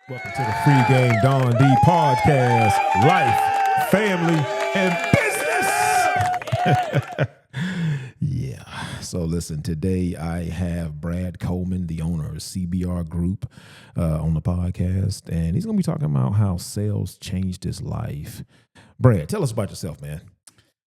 Welcome to the Freegamw Don D podcast. Life, family, and business. Yeah. So listen, today I have Brad Coleman, the owner of CBR Group, on the podcast, and he's going to be talking about how sales changed his life. Brad, tell us about yourself, man.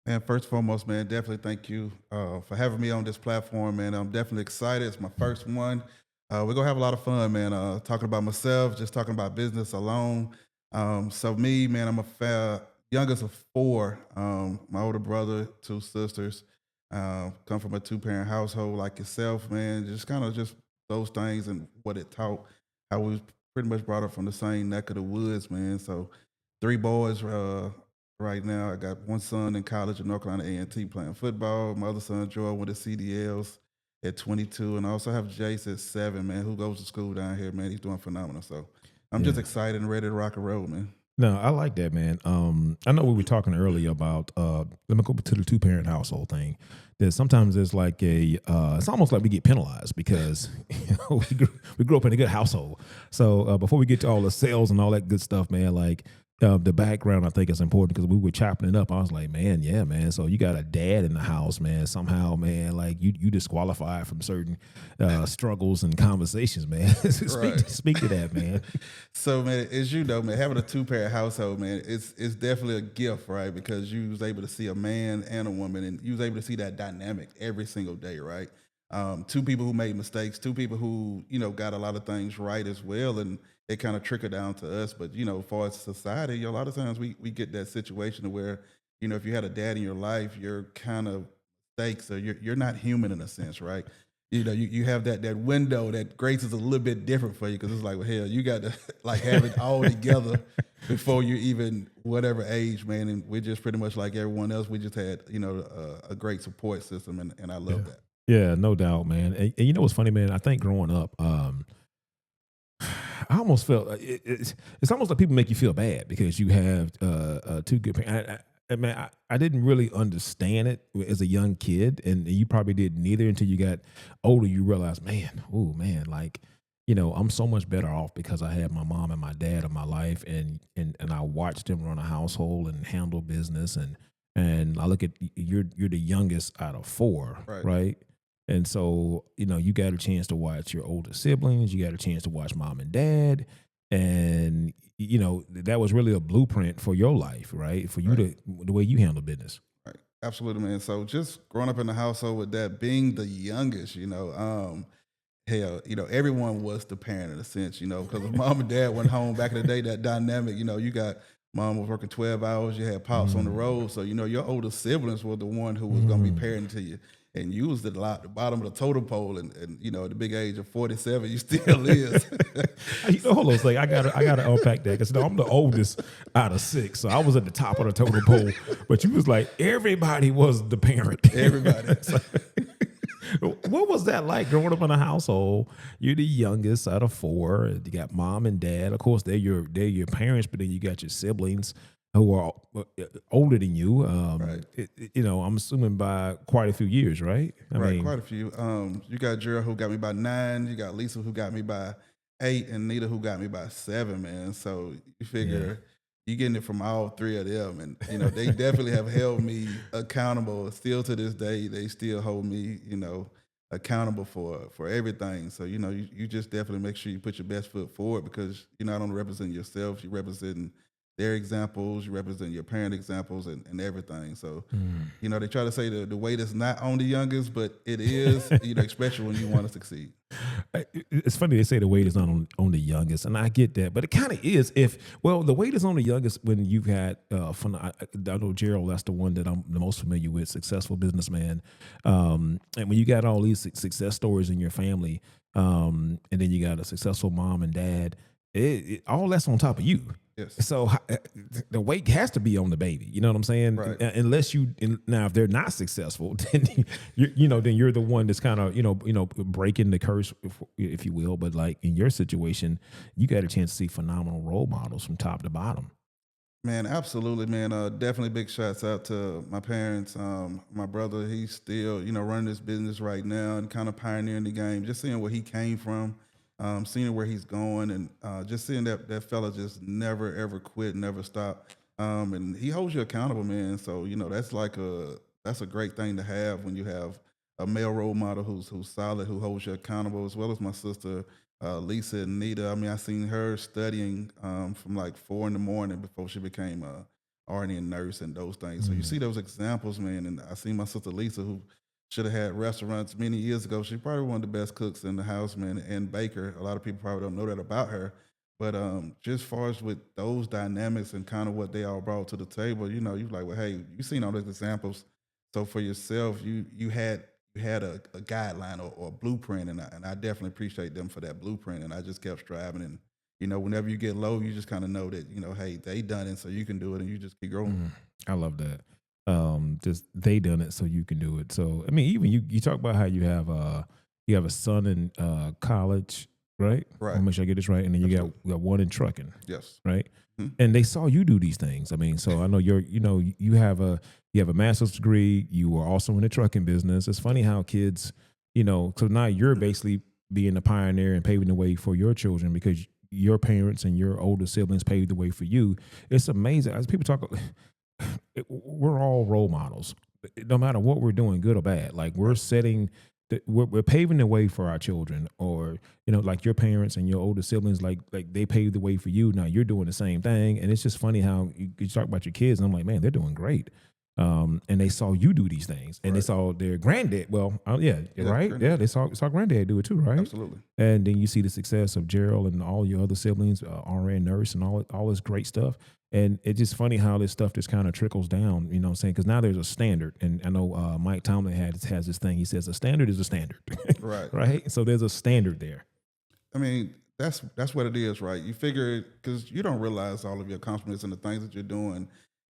And first and foremost, man, definitely thank you for having me on this platform, man. I'm definitely excited. It's my first one. We're going to have a lot of fun, man, talking about myself, just talking about business alone. So me, man, I'm a youngest of four. My older brother, two sisters, come from a two-parent household like yourself, man. Just kind of just those things and what it taught. I was pretty much brought up from the same neck of the woods, man. So three boys, right now, I got one son in college at North Carolina A&T playing football. My other son, Joel, went to CDLs at 22. And I also have Jace at 7, man, who goes to school down here, man. He's doing phenomenal. So I'm just excited and ready to rock and roll, man. No, I like that, man. I know we were talking earlier about, let me go to the two-parent household thing. That sometimes there's like it's almost like we get penalized because we grew up in a good household. So before we get to all the sales and all that good stuff, man, like the background I think is important because we were chopping it up. I was like, man, yeah, man. So you got a dad in the house, man. Somehow, man, like you disqualified from certain struggles and conversations, man. Speak to that, man. So, man, as you know, man, having a two-parent household, man, it's definitely a gift, right? Because you was able to see a man and a woman, and you was able to see that dynamic every single day, right? Two people who made mistakes, two people who, got a lot of things right as well, and it kind of trickled down to us. But, as far as society, a lot of times we get that situation where, if you had a dad in your life, you're kind of mistakes, or you're not human in a sense, right? You have that window that grace is a little bit different for you because it's like, well, hell, you got to like have it all together before you even whatever age, man. And we're just pretty much like everyone else. We just had, a great support system, and I love that. Yeah, no doubt, man. And you know what's funny, man? I think growing up, I almost felt it's almost like people make you feel bad because you have two good parents. I didn't really understand it as a young kid, and you probably didn't either until you got older. You realize, man, like, I'm so much better off because I had my mom and my dad in my life, and I watched them run a household and handle business, and I look at you're the youngest out of four, right? And so, you got a chance to watch your older siblings, you got a chance to watch mom and dad, and that was really a blueprint for your life, right? For you the way you handle business. Right. Absolutely, man. So just growing up in the household with that, being the youngest, hell, everyone was the parent in a sense, because if mom and dad went home back in the day, that dynamic, you got mom was working 12 hours, you had pops on the road. So, your older siblings were the one who was going to be parenting to you. And you was the bottom of the totem pole, and at the big age of 47, you still is. Hold on a second. I gotta unpack that because I'm the oldest out of 6, so I was at the top of the totem pole. But you was like everybody was the parent. Everybody. What was that like growing up in a household? You're the youngest out of 4. You got mom and dad. Of course, they're your parents, but then you got your siblings who are older than you. I'm assuming by quite a few years, right? I mean, quite a few. You got Gerald who got me by 9. You got Lisa who got me by 8, and Nita who got me by 7, man. So you figure you're getting it from all 3 of them. And, they definitely have held me accountable. Still to this day, they still hold me, accountable for everything. So, you just definitely make sure you put your best foot forward because you're not only representing yourself, you're representing their examples, you represent your parent examples and everything. So, they try to say the weight is not on the youngest, but it is, especially when you want to succeed. It's funny they say the weight is not on the youngest, and I get that, but it kind of is. The weight is on the youngest when you've had, I know Gerald, that's the one that I'm the most familiar with, successful businessman. And when you got all these success stories in your family, and then you got a successful mom and dad, all that's on top of you. Yes. So the weight has to be on the baby. You know what I'm saying? Right. Unless now if they're not successful, then then you're the one that's kind of breaking the curse, if you will. But like in your situation, you got a chance to see phenomenal role models from top to bottom. Man, absolutely, man. Definitely big shots out to my parents. My brother, he's still running this business right now and kind of pioneering the game. Just seeing where he came from. seeing where he's going, and just seeing that fella just never ever quit, never stop. And he holds you accountable, man. So that's a great thing to have when you have a male role model who's solid, who holds you accountable, as well as my sister Lisa and Nita. I mean, I seen her studying from like 4 in the morning before she became a RN nurse and those things. So you Mm. see those examples, man. And I seen my sister Lisa, who should have had restaurants many years ago. She's probably one of the best cooks in the house, man, and baker. A lot of people probably don't know that about her. But just far as with those dynamics and kind of what they all brought to the table, you like, well, hey, you seen all those examples. So for yourself, you had a guideline or a blueprint, and I definitely appreciate them for that blueprint. And I just kept striving, and whenever you get low, you just kind of know that hey, they done it, so you can do it, and you just keep growing. Mm, I love that. Just they done it so you can do it. So I mean, even you talk about how you have a son in college, right? I want Right. to make sure I get this right, and then Absolutely. you got one in trucking, Yes. right? Mhm. And they saw you do these things. I mean, so I know you have a master's degree. You were also in the trucking business. It's funny how kids, so now you're basically being the pioneer and paving the way for your children because your parents and your older siblings paved the way for you. It's amazing as people talk. We're all role models, no matter what we're doing, good or bad. Like we're Right. setting, we're paving the way for our children, or like your parents and your older siblings, like they paved the way for you. Now you're doing the same thing, and it's just funny how you talk about your kids, and I'm like, man, they're doing great. And they saw you do these things, and they Right. saw their granddad. Well, yeah, Yeah. right, Granted. yeah, they saw granddad do it too, right? Absolutely. And then you see the success of Gerald and all your other siblings, RN nurse, and all this great stuff. And it's just funny how this stuff just kind of trickles down, you know what I'm saying? Because now there's a standard. And I know Mike Tomlin has this thing. He says a standard is a standard, Right. right? So there's a standard there. I mean, that's what it is, right? You figure because you don't realize all of your accomplishments and the things that you're doing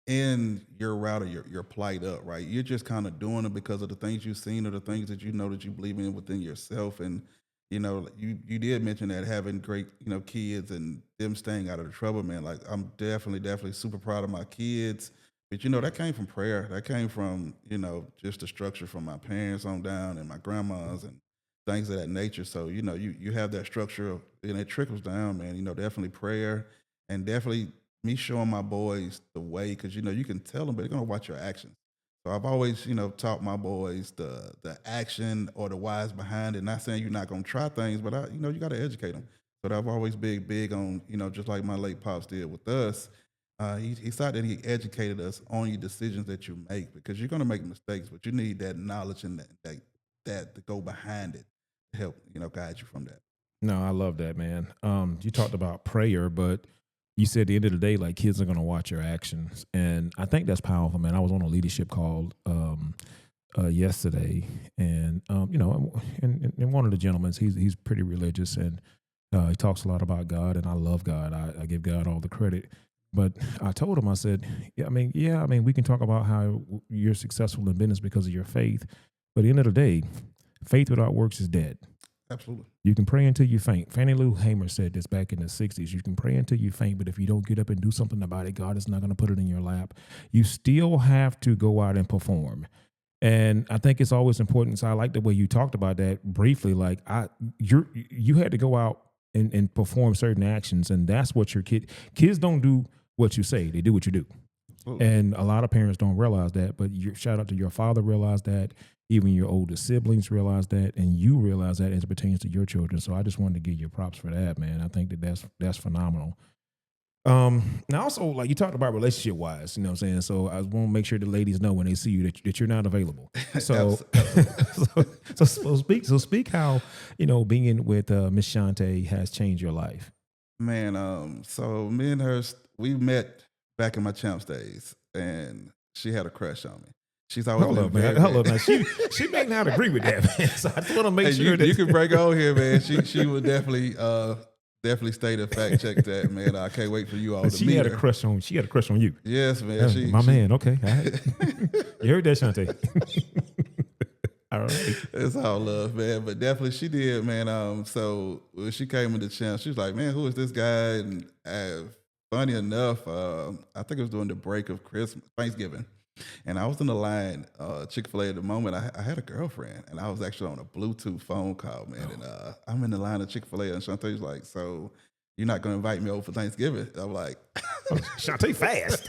in your route or your plight up, right? You're just kind of doing it because of the things you've seen or the things that you know that you believe in within yourself. And you did mention that having great kids and them staying out of the trouble, man. Like I'm definitely super proud of my kids. But that came from prayer. That came from just the structure from my parents on down and my grandmas and things of that nature. So you have that structure and it trickles down, man. Definitely prayer and definitely me showing my boys the way because you can tell them, but they're gonna watch your actions. So I've always taught my boys the action or the whys behind it. Not saying you're not gonna try things, but you got to educate them. But I've always big on just like my late pops did with us. He thought that he educated us on your decisions that you make because you're gonna make mistakes, but you need that knowledge and that to go behind it to help guide you from that. No, I love that, man. You talked about prayer, but you said at the end of the day, like kids are going to watch your actions. And I think that's powerful, man. I was on a leadership call yesterday, and and one of the gentlemen, he's pretty religious, and he talks a lot about God, and I love God. I give God all the credit. But I told him, I said, I mean, we can talk about how you're successful in business because of your faith, but at the end of the day, faith without works is dead. Absolutely. You can pray until you faint. Fannie Lou Hamer said this back in the 60s. You can pray until you faint, but if you don't get up and do something about it, God is not going to put it in your lap. You still have to go out and perform. And I think it's always important. So I like the way you talked about that briefly. Like you had to go out and perform certain actions, and that's what your kids don't do what you say. They do what you do. Absolutely. And a lot of parents don't realize that, but shout out to your father realized that, even your older siblings realize that, and you realize that as it pertains to your children. So I just wanted to give you props for that, man. I think that's phenomenal. Now also, like you talked about relationship wise, you know what I'm saying? So I want to make sure the ladies know when they see you that you're not available. So, Absolutely. speak how, being with Miss Shante has changed your life. Man, so me and her, we met back in my champs days, and she had a crush on me. She's always Hold been up, man. very, Hold up, very. man. She may not agree with that, man. So I just want to make Hey, sure you that can break on here, man. She would definitely stay to fact check that, man. I can't wait for you all to she meet had a her. crush on. She had a crush on you. Yes, man. My man. Okay, all right. You heard that, Shante? All right. It's all love, man. But definitely she did, man. So when she came into champ, she was like, man, who is this guy? And funny enough, I think it was during the break of Christmas, Thanksgiving. And I was in the line, Chick-fil-A at the moment. I had a girlfriend, and I was actually on a Bluetooth phone call, man. And I'm in the line of Chick-fil-A, and Shantae's like, "So you're not going to invite me over for Thanksgiving?" I'm like, Shantae fast.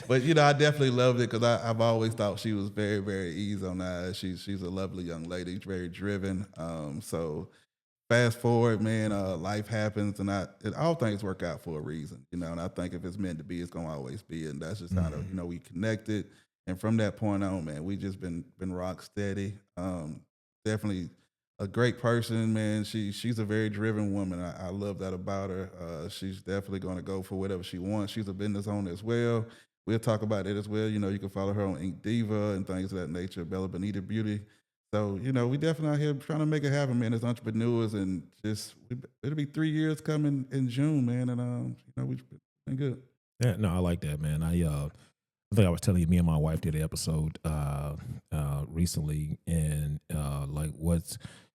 but I definitely loved it because I've always thought she was very, very easy on that. She's a lovely young lady, very driven. So fast forward, man, life happens, and all things work out for a reason, And I think if it's meant to be, it's gonna always be, and that's just how we connected. And from that point on, man, we just been rock steady. Definitely a great person, man. She's a very driven woman. I love that about her. She's definitely gonna go for whatever she wants. She's a business owner as well. We'll talk about it as well. You can follow her on Ink Diva and things of that nature, Bella Bonita Beauty. So, we definitely out here trying to make it happen, man, as entrepreneurs. And it'll be 3 years coming in June, man. And, we've been good. Yeah, no, I like that, man. I think I was telling you, me and my wife did an episode recently, and like,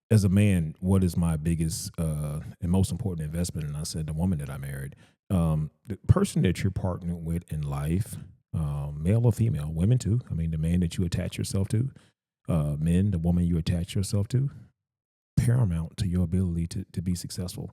as a man, what is my biggest and most important investment? And I said, the woman that I married, the person that you're partnering with in life, male or female, women too. I mean, the man that you attach yourself to, men, the woman you attach yourself to, paramount to your ability to be successful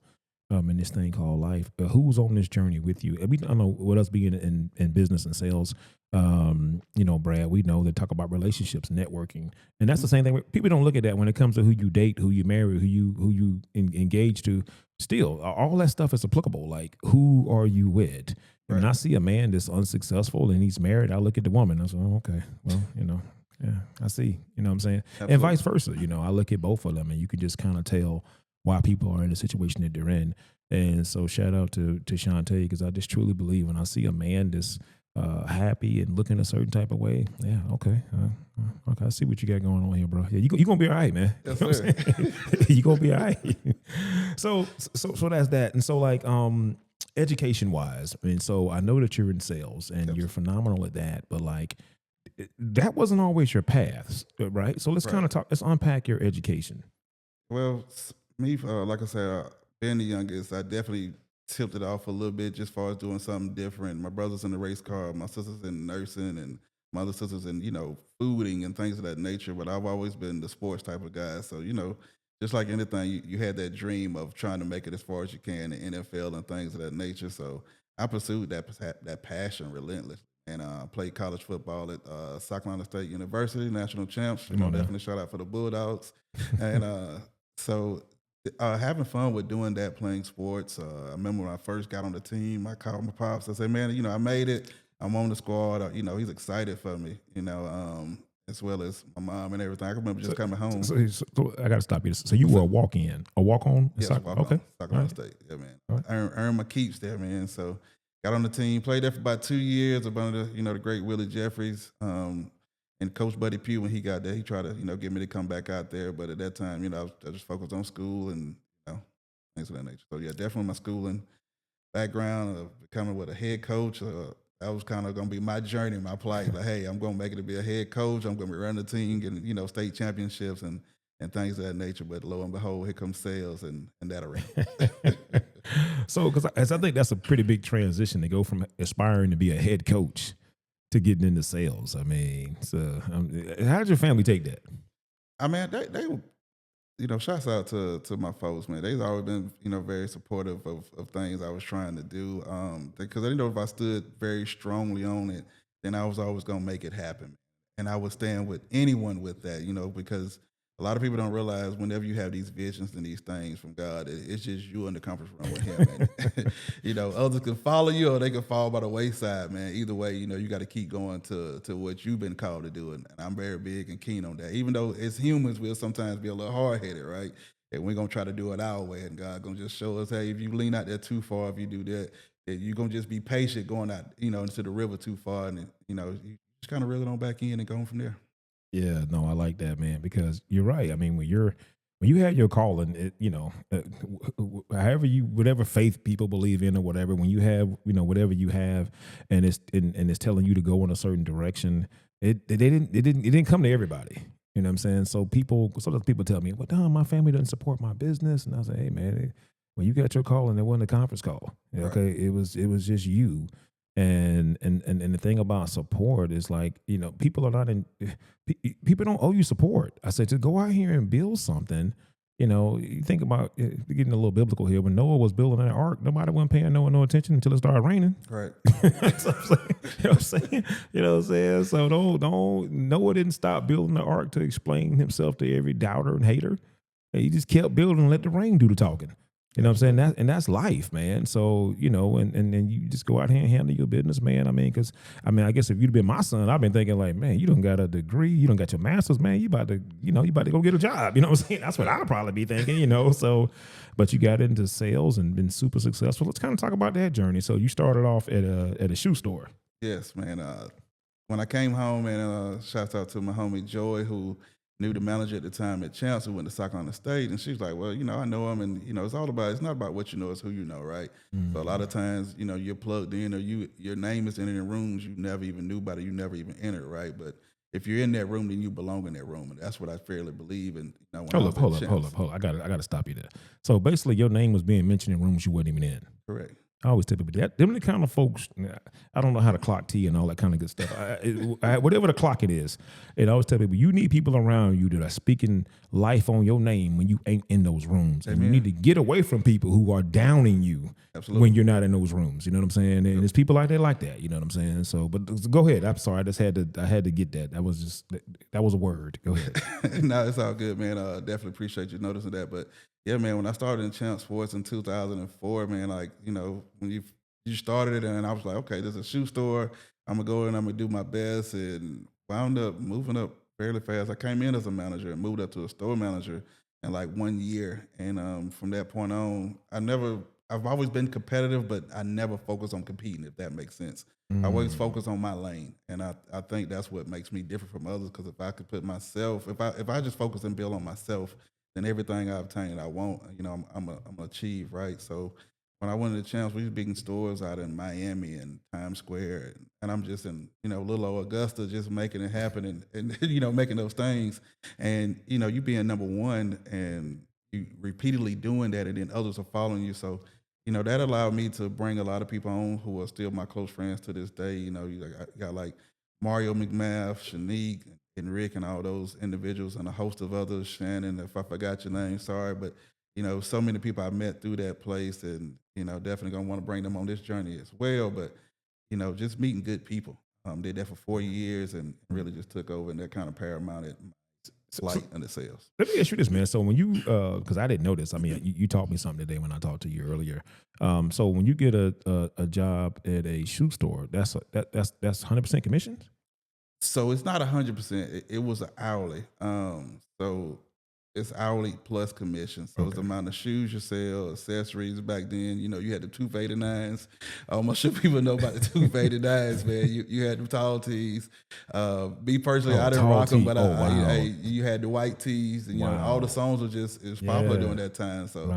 in this thing called life. Who's on this journey with you? And I know with us being in business and sales, Brad, we know they talk about relationships, networking, and that's the same thing. People don't look at that when it comes to who you date, who you marry, who you engage to. Still, all that stuff is applicable. Like, who are you with? Right. When I see a man that's unsuccessful and he's married, I look at the woman. I say, oh, okay, well, yeah, I see. You know what I'm saying? Absolutely. And vice versa. I look at both of them, and you can just kind of tell why people are in the situation that they're in. And so shout out to Shantae, because I just truly believe when I see a man that's happy and looking a certain type of way, yeah, okay, I see what you got going on here, bro. Yeah, you gonna be all right, man. Yes, you know sir. You gonna be all right. So that's that. And so, like, education wise, I mean, so I know that you're in sales and you're phenomenal at that, but like, that wasn't always your path, right? So let's kind of let's unpack your education. Well, me, like I said, being the youngest, I definitely tipped it off a little bit just as far as doing something different. My brother's in the race car, my sister's in nursing, and my other sister's in, fooding and things of that nature. But I've always been the sports type of guy. So, just like anything, you had that dream of trying to make it as far as you can in the NFL and things of that nature. So I pursued that passion relentlessly. And played college football at South Carolina State University, national champs. Definitely shout out for the Bulldogs. And so having fun with doing that, playing sports. I remember when I first got on the team, I called my pops. I said, man, I made it. I'm on the squad. He's excited for me, as well as my mom and everything. I remember just coming home. So I got to stop you. So you were a walk-in, a walk-on? Yes, walk-on. Okay. South Carolina State. Yeah, man. Right. Earned my keeps there, man. So got on the team, played there for about 2 years under the great Willie Jeffries. And Coach Buddy Pugh, when he got there, he tried to, get me to come back out there. But at that time, I just focused on school and, things of that nature. So, yeah, definitely my schooling background of becoming a head coach. That was kind of going to be my journey, my plight. Like, hey, I'm going to make it to be a head coach. I'm going to be running the team, getting, state championships and things of that nature. But lo and behold, here comes sales and that arena. So, because I think that's a pretty big transition to go from aspiring to be a head coach to getting into sales. I mean, so how did your family take that? I mean, they shouts out to my folks, man. They've always been, very supportive of things I was trying to do. Because they know if I stood very strongly on it, then I was always going to make it happen. And I would stand with anyone with that, because a lot of people don't realize whenever you have these visions and these things from God, it's just you in the conference room with Him. And, others can follow you or they can fall by the wayside, man. Either way, you got to keep going to what you've been called to do. And I'm very big and keen on that. Even though as humans, we'll sometimes be a little hard-headed, right? And we're going to try to do it our way. And God going to just show us, hey, if you lean out there too far, if you do that you're going to just be patient going out, into the river too far. And, you just kind of reel it on back in and going from there. Yeah, no, I like that, man, because you're right. I mean, when you had your calling, whatever faith people believe in or whatever, when you have, whatever you have, and it's telling you to go in a certain direction, it didn't come to everybody. You know what I'm saying? So sometimes people tell me, well, Don, my family doesn't support my business, and I say, hey, man, when you got your call and it wasn't a conference call, okay, it was just you. And the thing about support is like, people are not people don't owe you support. I said to go out here and build something. You think about getting a little biblical here. When Noah was building that ark, nobody wasn't paying Noah no attention until it started raining. Right. That's what I'm saying. You know what I'm saying? You know what I'm saying? So don't Noah didn't stop building the ark to explain himself to every doubter and hater. He just kept building and let the rain do the talking. You know what I'm saying? That's life, man. So, and then you just go out here and handle your business, man. I guess if you'd been my son, I've been thinking like, man, you don't got a degree, you don't got your master's, man. You about to go get a job. You know what I'm saying? That's what I'd probably be thinking, So, but you got into sales and been super successful. Let's kind of talk about that journey. So you started off at a shoe store. Yes, man. When I came home, and shouts out to my homie Joy, who knew the manager at the time at Champs, who went to soccer on the state, and she was like, well, I know him, and it's not about what you know, it's who you know, right? Mm-hmm. So a lot of times, you're plugged in, or your name is in rooms you never even knew about, it, you never even entered, right? But if you're in that room, then you belong in that room, and that's what I fairly believe. And hold up, I gotta stop you there. So basically, your name was being mentioned in rooms you weren't even in. Correct. I always tell people that them the kind of folks. I don't know how to clock tea and all that kind of good stuff. Whatever the clock it is, I always tell people you need people around you that are speaking life on your name when you ain't in those rooms, and you need to get away from people who are downing you when you're not in those rooms. You know what I'm saying? And there's people out there like that. You know what I'm saying? So, but go ahead. I'm sorry. I had to get that. That was a word. Go ahead. No, it's all good, man. Definitely appreciate you noticing that, but. Yeah, man, when I started in Champ Sports in 2004, man, when you started it, and I was like, okay, there's a shoe store. I'm going to go in, I'm going to do my best, and wound up moving up fairly fast. I came in as a manager and moved up to a store manager in like 1 year. And from that point on, I've always been competitive, but I never focused on competing, if that makes sense. I always focus on my lane. And I think that's what makes me different from others, because if I could put myself, if I just focus and build on myself, then everything I obtain, I won't, I'm gonna achieve, right? So when I went to the Champs, we was big in stores out in Miami and Times Square, and I'm just in, little old Augusta, just making it happen and making those things. And, you being number one and you repeatedly doing that, and then others are following you. So, that allowed me to bring a lot of people on who are still my close friends to this day. You got like Mario McMath, Shanique, and Rick, and all those individuals, and a host of others. Shannon, if I forgot your name, sorry, but so many people I met through that place, and definitely gonna want to bring them on this journey as well. But just meeting good people. Did that for 4 years and really just took over, and that kind of paramount at light in the sales. Let me ask you this, man. So when you, because I didn't know this, you taught me something today when I talked to you earlier. So when you get a job at a shoe store, that's 100% commissions. So it's not 100%. It was an hourly. So it's hourly plus commission. So it's the amount of shoes you sell, accessories. Back then, you had the 289s. I'm sure people know about the 289s, man. You had the tall tees. Me personally, I didn't rock them, but you had the white tees, and all the songs were it was popular during that time. So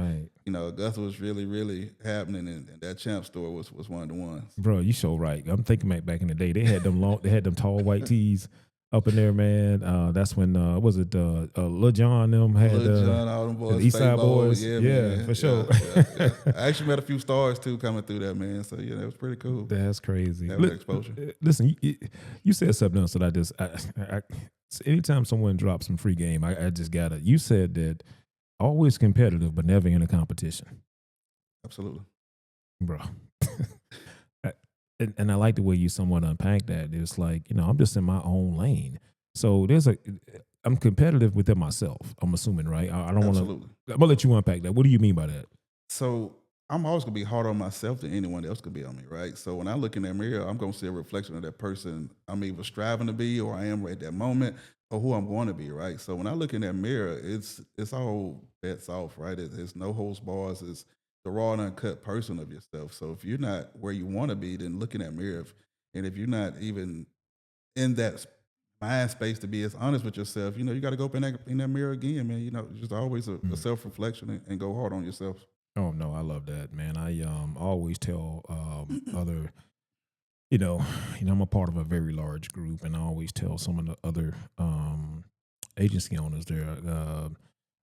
Augusta was really, really happening, and that Champ store was one of the ones. Bro, you so right. I'm thinking back in the day, they had them tall white tees up in there, man. That's when was it Lil Jon them had Lil Jon, all them boys, the East Side Boys. Yeah, for sure. Yeah. I actually met a few stars too coming through that, man. So it was pretty cool. That's crazy. That was exposure. Listen, you said something else that I anytime someone drops some free game, I just gotta. You said that always competitive, but never in a competition. Absolutely, bro. And I like the way you somewhat unpack that. It's like, I'm just in my own lane. So I'm competitive within myself, I'm assuming, right? I don't want to, I'm gonna let you unpack that. What do you mean by that? So I'm always gonna be harder on myself than anyone else could be on me, right? So when I look in that mirror, I'm gonna see a reflection of that person I'm either striving to be, or I am right at that moment, or who I'm going to be, right? So when I look in that mirror, it's all bets off, right? It's no holds bars. It's the raw and uncut person of yourself. So if you're not where you want to be, then look in that mirror. And if you're not even in that mind space to be as honest with yourself, you got to go up in that mirror again, man. Just always a self-reflection and go hard on yourself. Oh, no, I love that, man. I always tell other, I'm a part of a very large group, and I always tell some of the other agency owners there,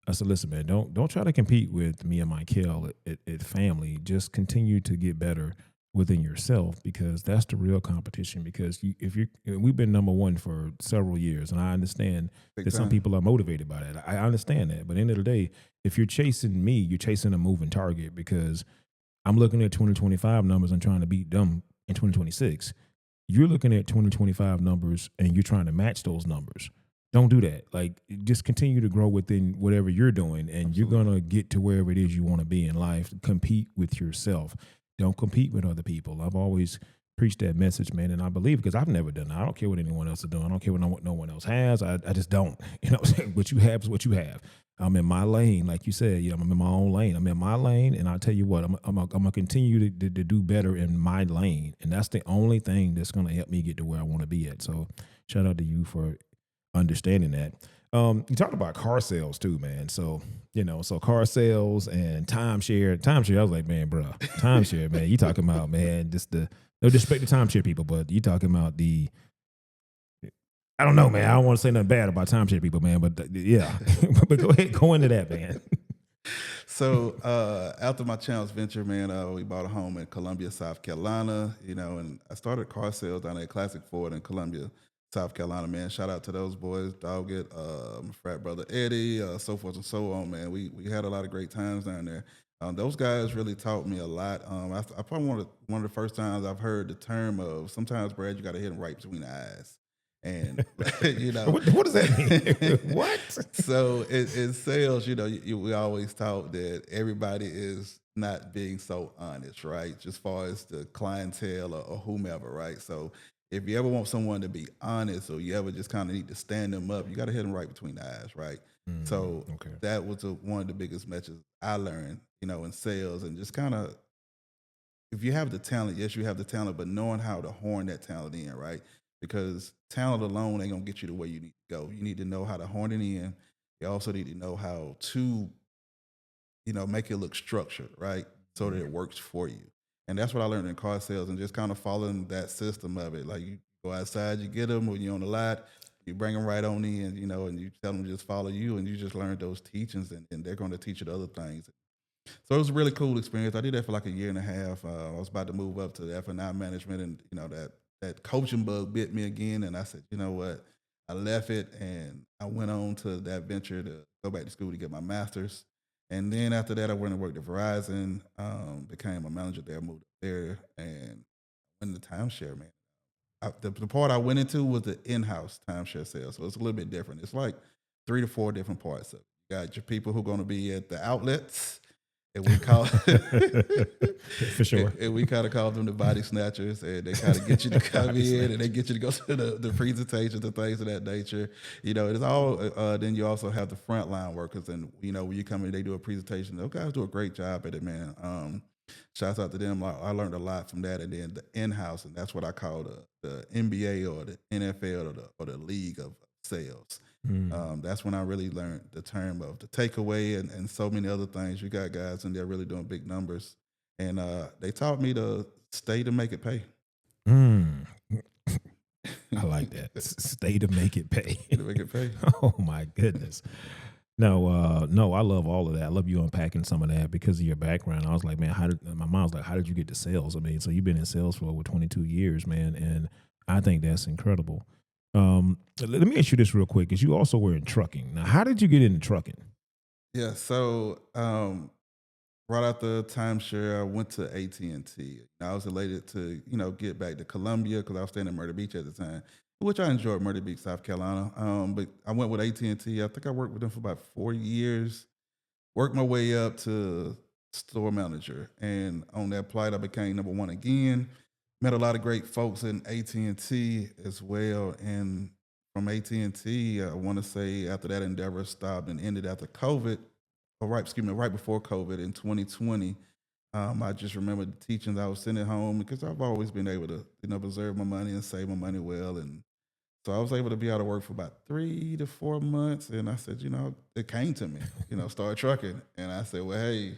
I said, listen, man, don't try to compete with me and Michael at family. Just continue to get better within yourself, because that's the real competition. Because we've been number one for several years, and I understand Big that some time. people are motivated by that. I understand that, but at the end of the day, if you're chasing me, you're chasing a moving target, because I'm looking at 2025 numbers and trying to beat them in 2026. You're looking at 2025 numbers and you're trying to match those numbers. Don't do that. Like, just continue to grow within whatever you're doing, and you're Absolutely. gonna get to wherever it is you want to be in life. Compete with yourself. Don't compete with other people. I've always preached that message, man, and I believe, because I've never done that. I don't care what anyone else is doing. I don't care what no one else has. I just don't. You know what I'm saying? What you have is what you have. I'm in my lane, like you said. I'm in my own lane. I'm in my lane, and I'll tell you what, I'm gonna continue to do better in my lane, and that's the only thing that's gonna help me get to where I want to be at. So, shout out to you for understanding that. You talked about car sales too, man. So, so car sales and timeshare. Timeshare, I was like, man, bro, timeshare, man. You talking about, man, just no disrespect to timeshare people, but you talking about I don't know, man. I don't want to say nothing bad about timeshare people, man, but yeah. But go ahead, go into that, man. So after my challenge venture, man, we bought a home in Columbia, South Carolina, and I started car sales down at Classic Ford in Columbia, South Carolina, man. Shout out to those boys, Doggett, my frat brother Eddie, so forth and so on, man. We had a lot of great times down there. Those guys really taught me a lot. I probably one of the first times I've heard the term of, sometimes, Brad, you got to hit them right between the eyes. And what does that mean? What? So in sales, we always taught that everybody is not being so honest, right? Just far as the clientele or whomever, right? So if you ever want someone to be honest, or you ever just kind of need to stand them up, you got to hit them right between the eyes, right? So Okay. that was one of the biggest messages I learned, in sales, and just kind of, if you have the talent, yes, you have the talent, but knowing how to horn that talent in, right? Because talent alone ain't gonna get you to where you need to go. You need to know how to horn it in. You also need to know how to, make it look structured, right? So that it works for you. And that's what I learned in car sales, and just kind of following that system of it. Like, you go outside, you get them when you're on the lot, you bring them right on in, and you tell them to just follow you, and you just learn those teachings, and they're going to teach you the other things. So it was a really cool experience. I did that for like a year and a half. I was about to move up to the F&I management, and that coaching bug bit me again. And I said, you know what? I left it, and I went on to that venture to go back to school to get my master's. And then after that, I went and worked at Verizon, became a manager there, moved up there, and went into timeshare, man. The part I went into was the in-house timeshare sales, so it's a little bit different. It's like 3 to 4 different parts of it. You got your people who are going to be at the outlets, and we call For sure. and we kind of call them the body snatchers, and they kind of get you to come in, and they get you to go to the presentations and things of that nature. It's all. Then you also have the frontline workers, and when you come in, they do a presentation. Those guys do a great job at it, man. Shouts out to them. I learned a lot from that, and then the in-house, and that's what I call the NBA or the NFL or the league of sales. That's when I really learned the term of the takeaway, and so many other things. You got guys in there really doing big numbers, and they taught me to stay to make it pay. Mm. I like that. Stay to make it pay. To make it pay. Oh my goodness. No, I love all of that. I love you unpacking some of that because of your background. I was like, man, my mom was like, how did you get to sales? I mean, so you've been in sales for over 22 years, man, and I think that's incredible. Let me ask you this real quick, because you also were in trucking. Now, how did you get into trucking? Yeah. So right after timeshare, I went to AT&T. I was elated to get back to Columbia because I was staying in Myrtle Beach at the time, which I enjoyed, Myrtle Beach, South Carolina. But I went with AT&T. I think I worked with them for about 4 years. Worked my way up to store manager, and on that plight, I became number one again. Met a lot of great folks in AT&T as well, and from AT&T, I want to say after that endeavor stopped and ended after COVID, right before COVID in 2020. I just remember the teachings. I was sitting at home because I've always been able to, preserve my money and save my money well, and so I was able to be out of work for about 3 to 4 months, and I said, it came to me, start trucking, and I said, well, hey,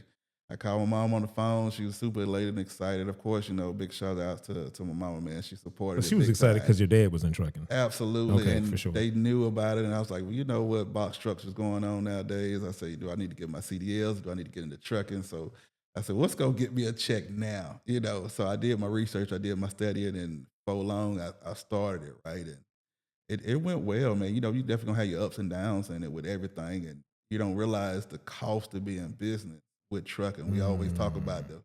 I called my mom on the phone. She was super elated and excited. Of course, big shout out to my mama, man. She supported Well, it she was big excited time. because your dad was in trucking. Absolutely. Okay, and for sure. they knew about it, and I was like, well, you know what box trucks is going on nowadays. I say, do I need to get my CDLs? Do I need to get into trucking? So I said, what's gonna get me a check now? You know, so I did my research, I did my studying, and for long I started it, right? And it went well, man. You know, you definitely gonna have your ups and downs in it with everything, and you don't realize the cost of being business with trucking. We always talk about Mm,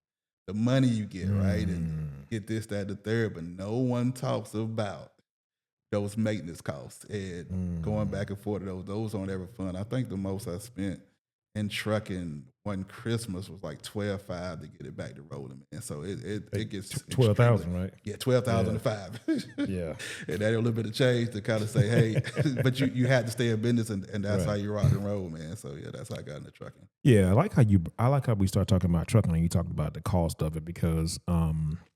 the money you get, right? And mm, get this, that, the third, but no one talks about those maintenance costs and going mm. back and forth. Those aren't ever fun. I think the most I spent in trucking one Christmas was like 12.5 to get it back to rolling, man. So Like it gets twelve extremely, thousand, right? yeah, 12,000 Yeah, to five, yeah, and that a little bit of change to kind of say, hey, but you had to stay in business, and that's how right. you rock and roll, man. So yeah, that's how I got into trucking. Yeah, I like how we start talking about trucking and you talked about the cost of it because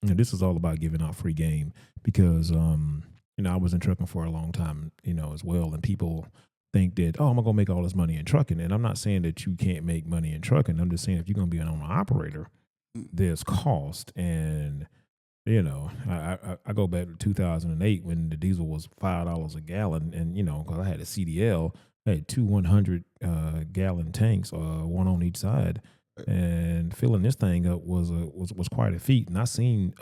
this is all about giving out free game because I was in trucking for a long time, as well, and people think that, oh, I'm gonna make all this money in trucking, and I'm not saying that you can't make money in trucking. I'm just saying if you're gonna be an owner operator, Mm. there's cost. And I go back to 2008 when the diesel was $5 a gallon, and because I had a CDL, I had two 100 gallon tanks, one on each side, and filling this thing up was quite a feat. And I seen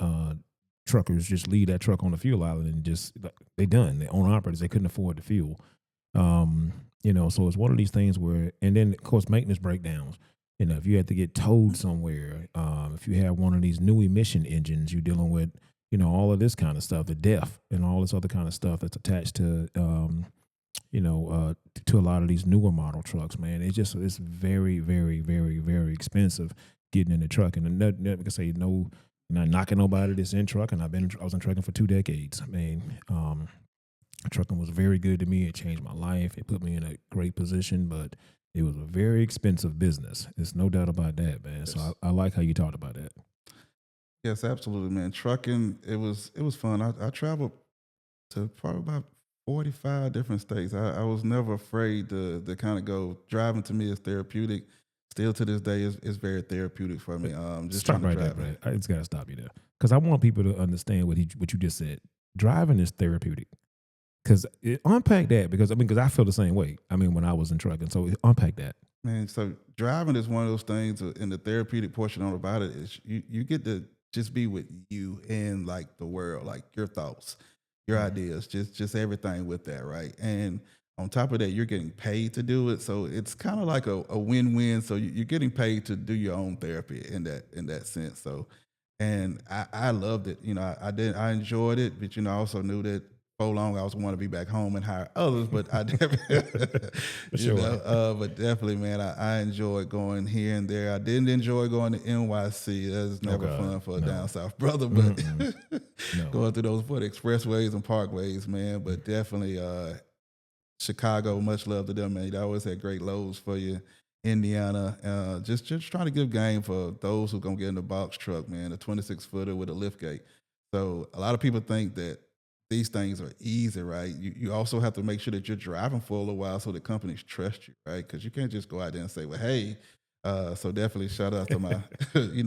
truckers just leave that truck on the fuel island and just they done. They own operators, they couldn't afford the fuel. So it's one of these things where, and then of course maintenance breakdowns. If you had to get towed somewhere, if you have one of these new emission engines, you're dealing with, all of this kind of stuff, the DEF and all this other kind of stuff that's attached to, to a lot of these newer model trucks, man. It's very, very, very, very expensive getting in the truck. And nothing can say no, not knocking nobody that's in trucking. I was in trucking for 2 decades. I mean, trucking was very good to me. It changed my life. It put me in a great position, but it was a very expensive business. There's no doubt about that, man. So Yes. I like how you talked about that. Yes, absolutely, man. Trucking, it was fun. I traveled to probably about 45 different states. I was never afraid to kind of go. Driving to me is therapeutic. Still to this day is very therapeutic for me. Just trying Stop to right there, drive. Brad. I just gotta stop you there because I want people to understand what you just said. Driving is therapeutic. Because unpack that because I feel the same way. I mean, when I was in trucking, so unpack that. Man, so driving is one of those things, and the therapeutic portion on about it is you get to just be with you and like the world, like your thoughts, your Mm. ideas, just everything with that, right? And on top of that, you're getting paid to do it, so it's kind of like a win-win. So you're getting paid to do your own therapy in that sense. So, and I loved it. I enjoyed it, but I also knew that for long I was want to be back home and hire others, but I definitely, For sure. but definitely, man, I enjoyed going here and there. I didn't enjoy going to NYC. That's Oh never God, fun for a down no, south brother, but mm-mm, no. going through those for the expressways and parkways, man. But definitely, Chicago, much love to them, man. They always had great loads for you. Indiana, just trying to give game for those who gonna get in the box truck, man. A 26 footer with a lift gate. So a lot of people think that these things are easy, right? You also have to make sure that you're driving for a little while so the companies trust you, right? Because you can't just go out there and say, well, hey. So definitely shout out to my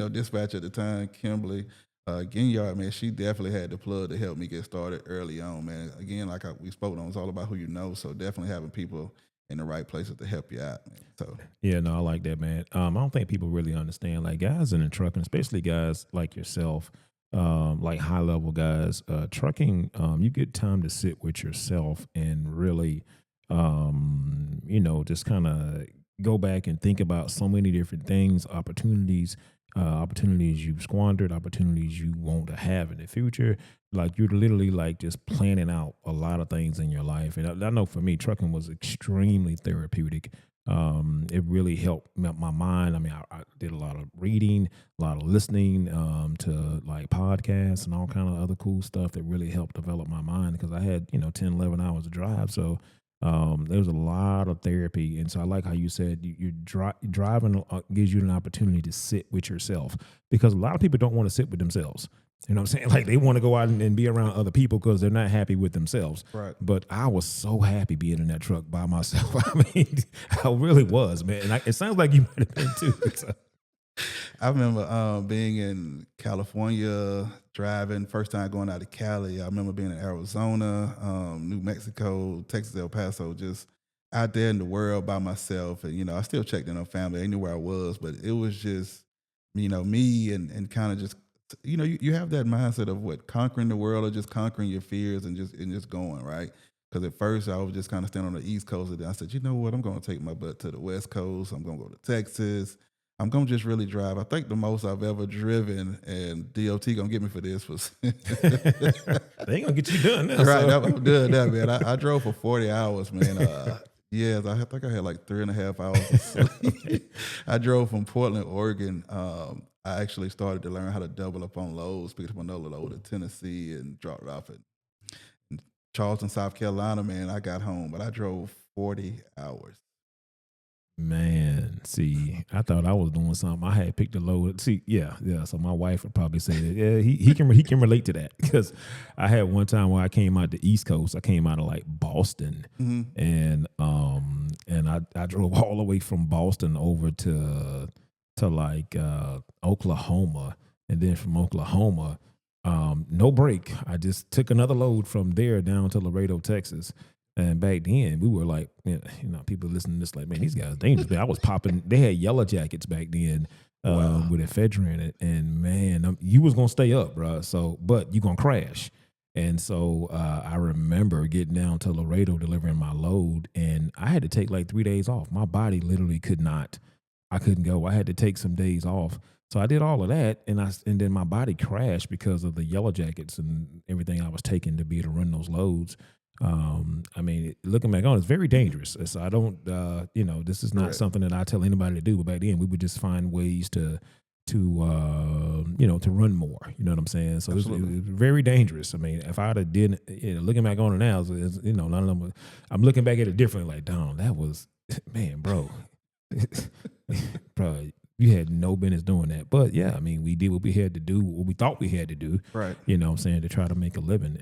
dispatcher at the time, Kimberly Ginyard, man. She definitely had the plug to help me get started early on, man. Again, like we spoke on, it's all about who you know. So definitely having people in the right places to help you out, man. So Yeah, no, I like that, man. I don't think people really understand, like guys in the trucking, especially guys like yourself, like high level guys. Trucking, you get time to sit with yourself and really, just kind of go back and think about so many different things, opportunities you've squandered, opportunities you want to have in the future. Like you're literally like just planning out a lot of things in your life. And I know for me, trucking was extremely therapeutic. It really helped my mind. I mean, I did a lot of reading, a lot of listening to like podcasts and all kind of other cool stuff that really helped develop my mind because I had 10, 11 hours to drive. So there was a lot of therapy. And so I like how you said driving gives you an opportunity to sit with yourself because a lot of people don't want to sit with themselves. You know what I'm saying? Like they want to go out and be around other people because they're not happy with themselves. right. But I was so happy being in that truck by myself. I mean, I really was, man. And it sounds like you might have been too. So, I remember being in California, driving, first time going out to Cali. I remember being in Arizona, New Mexico, Texas, El Paso, just out there in the world by myself. And, I still checked in on family. They knew where I was, but it was just me and kind of just, you have that mindset of what conquering the world or just conquering your fears and just going, right? Because at first I was just kind of standing on the East Coast, and then I said, you know what, I'm going to take my butt to the West Coast. I'm going to go to Texas. I'm going to just really drive. I think the most I've ever driven, and DOT going to get me for this, was They ain't gonna get you done now. right. So. I'm doing that, man. I drove for 40 hours, man. Yes, I think I had like 3.5 hours of sleep. I drove from Portland, Oregon. I actually started to learn how to double up on loads, picked up another load in Tennessee and dropped it off in Charleston, South Carolina, man. I got home, but I drove 40 hours. Man, see, I thought I was doing something. I had picked a load. See, yeah. So my wife would probably say that. Yeah, he can relate to that, because I had one time where I came out the East Coast. I came out of like Boston, and I drove all the way from Boston over to like Oklahoma, and then from Oklahoma, no break. I just took another load from there down to Laredo, Texas. And back then, we were like, people listening to this like, man, these guys dangerous. Man, I was popping. They had yellow jackets back then with ephedra in it, and man, you was gonna stay up, bro. So, but you gonna crash. And so I remember getting down to Laredo delivering my load, and I had to take like 3 days off. My body literally could not. I couldn't go. I had to take some days off. So I did all of that, and then my body crashed because of the yellow jackets and everything I was taking to be able to run those loads. I mean, looking back on, it's very dangerous. So I don't, this is not something that I tell anybody to do. But back then, we would just find ways to run more. You know what I'm saying? So it was very dangerous. I mean, if I'd have did, looking back on it now, none of them. I'm looking back at it differently. Like, Don, that was, man, bro, bro. You had no business doing that. But yeah, I mean, we did what we had to do, what we thought we had to do. Right. You know what I'm saying, to try to make a living.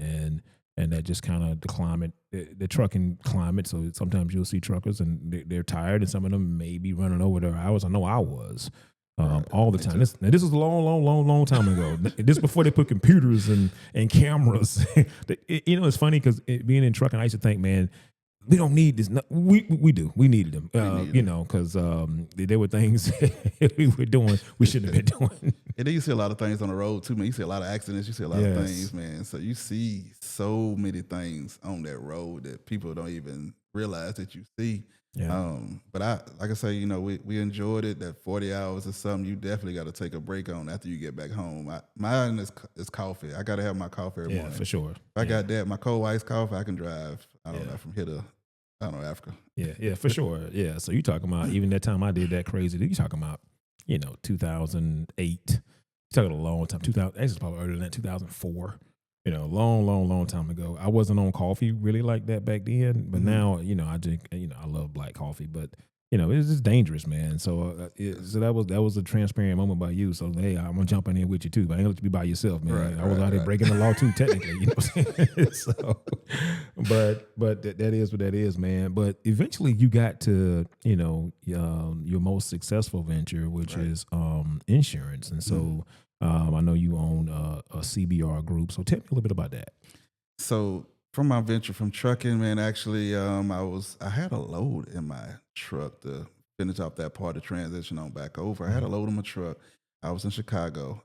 And that just kind of the climate, the trucking climate. So sometimes you'll see truckers and they're tired, and some of them may be running over their hours. I know I was all the time. This was a long time ago. This before they put computers and cameras. It's funny because being in trucking, I used to think, man, we don't need this. No, we do. We needed them, because there were things we were doing we shouldn't have been doing. And then you see a lot of things on the road too, man. You see a lot of accidents. You see a lot of things, man. So you see so many things on that road that people don't even realize that you see. Yeah. But like I say, we enjoyed it. That 40 hours is something you definitely got to take a break on after you get back home. Mine is coffee. I got to have my coffee every morning. For sure. If I got that, my cold iced coffee, I can drive. I don't know, from here to, Africa. Yeah, for sure. Yeah. So you talking about even that time I did that crazy, you talking about, 2008. You talking a long time. 2000. Actually, probably earlier than that. 2004. Long time ago. I wasn't on coffee really like that back then, but now, I drink. I love black coffee, but it's just dangerous, man. So, so that was a transparent moment by you. So, hey, I'm gonna jump in here with you too, but I ain't gonna let you be by yourself, man. Right, I was out here breaking the law too, technically. You know what I'm saying? So, but that is what that is, man. But eventually, you got to your most successful venture, which is insurance, and so. I know you own a CBR group, so tell me a little bit about that. So from my venture from trucking, man, actually, I had a load in my truck to finish off that part of transition on back over. I had a load in my truck. I was in Chicago,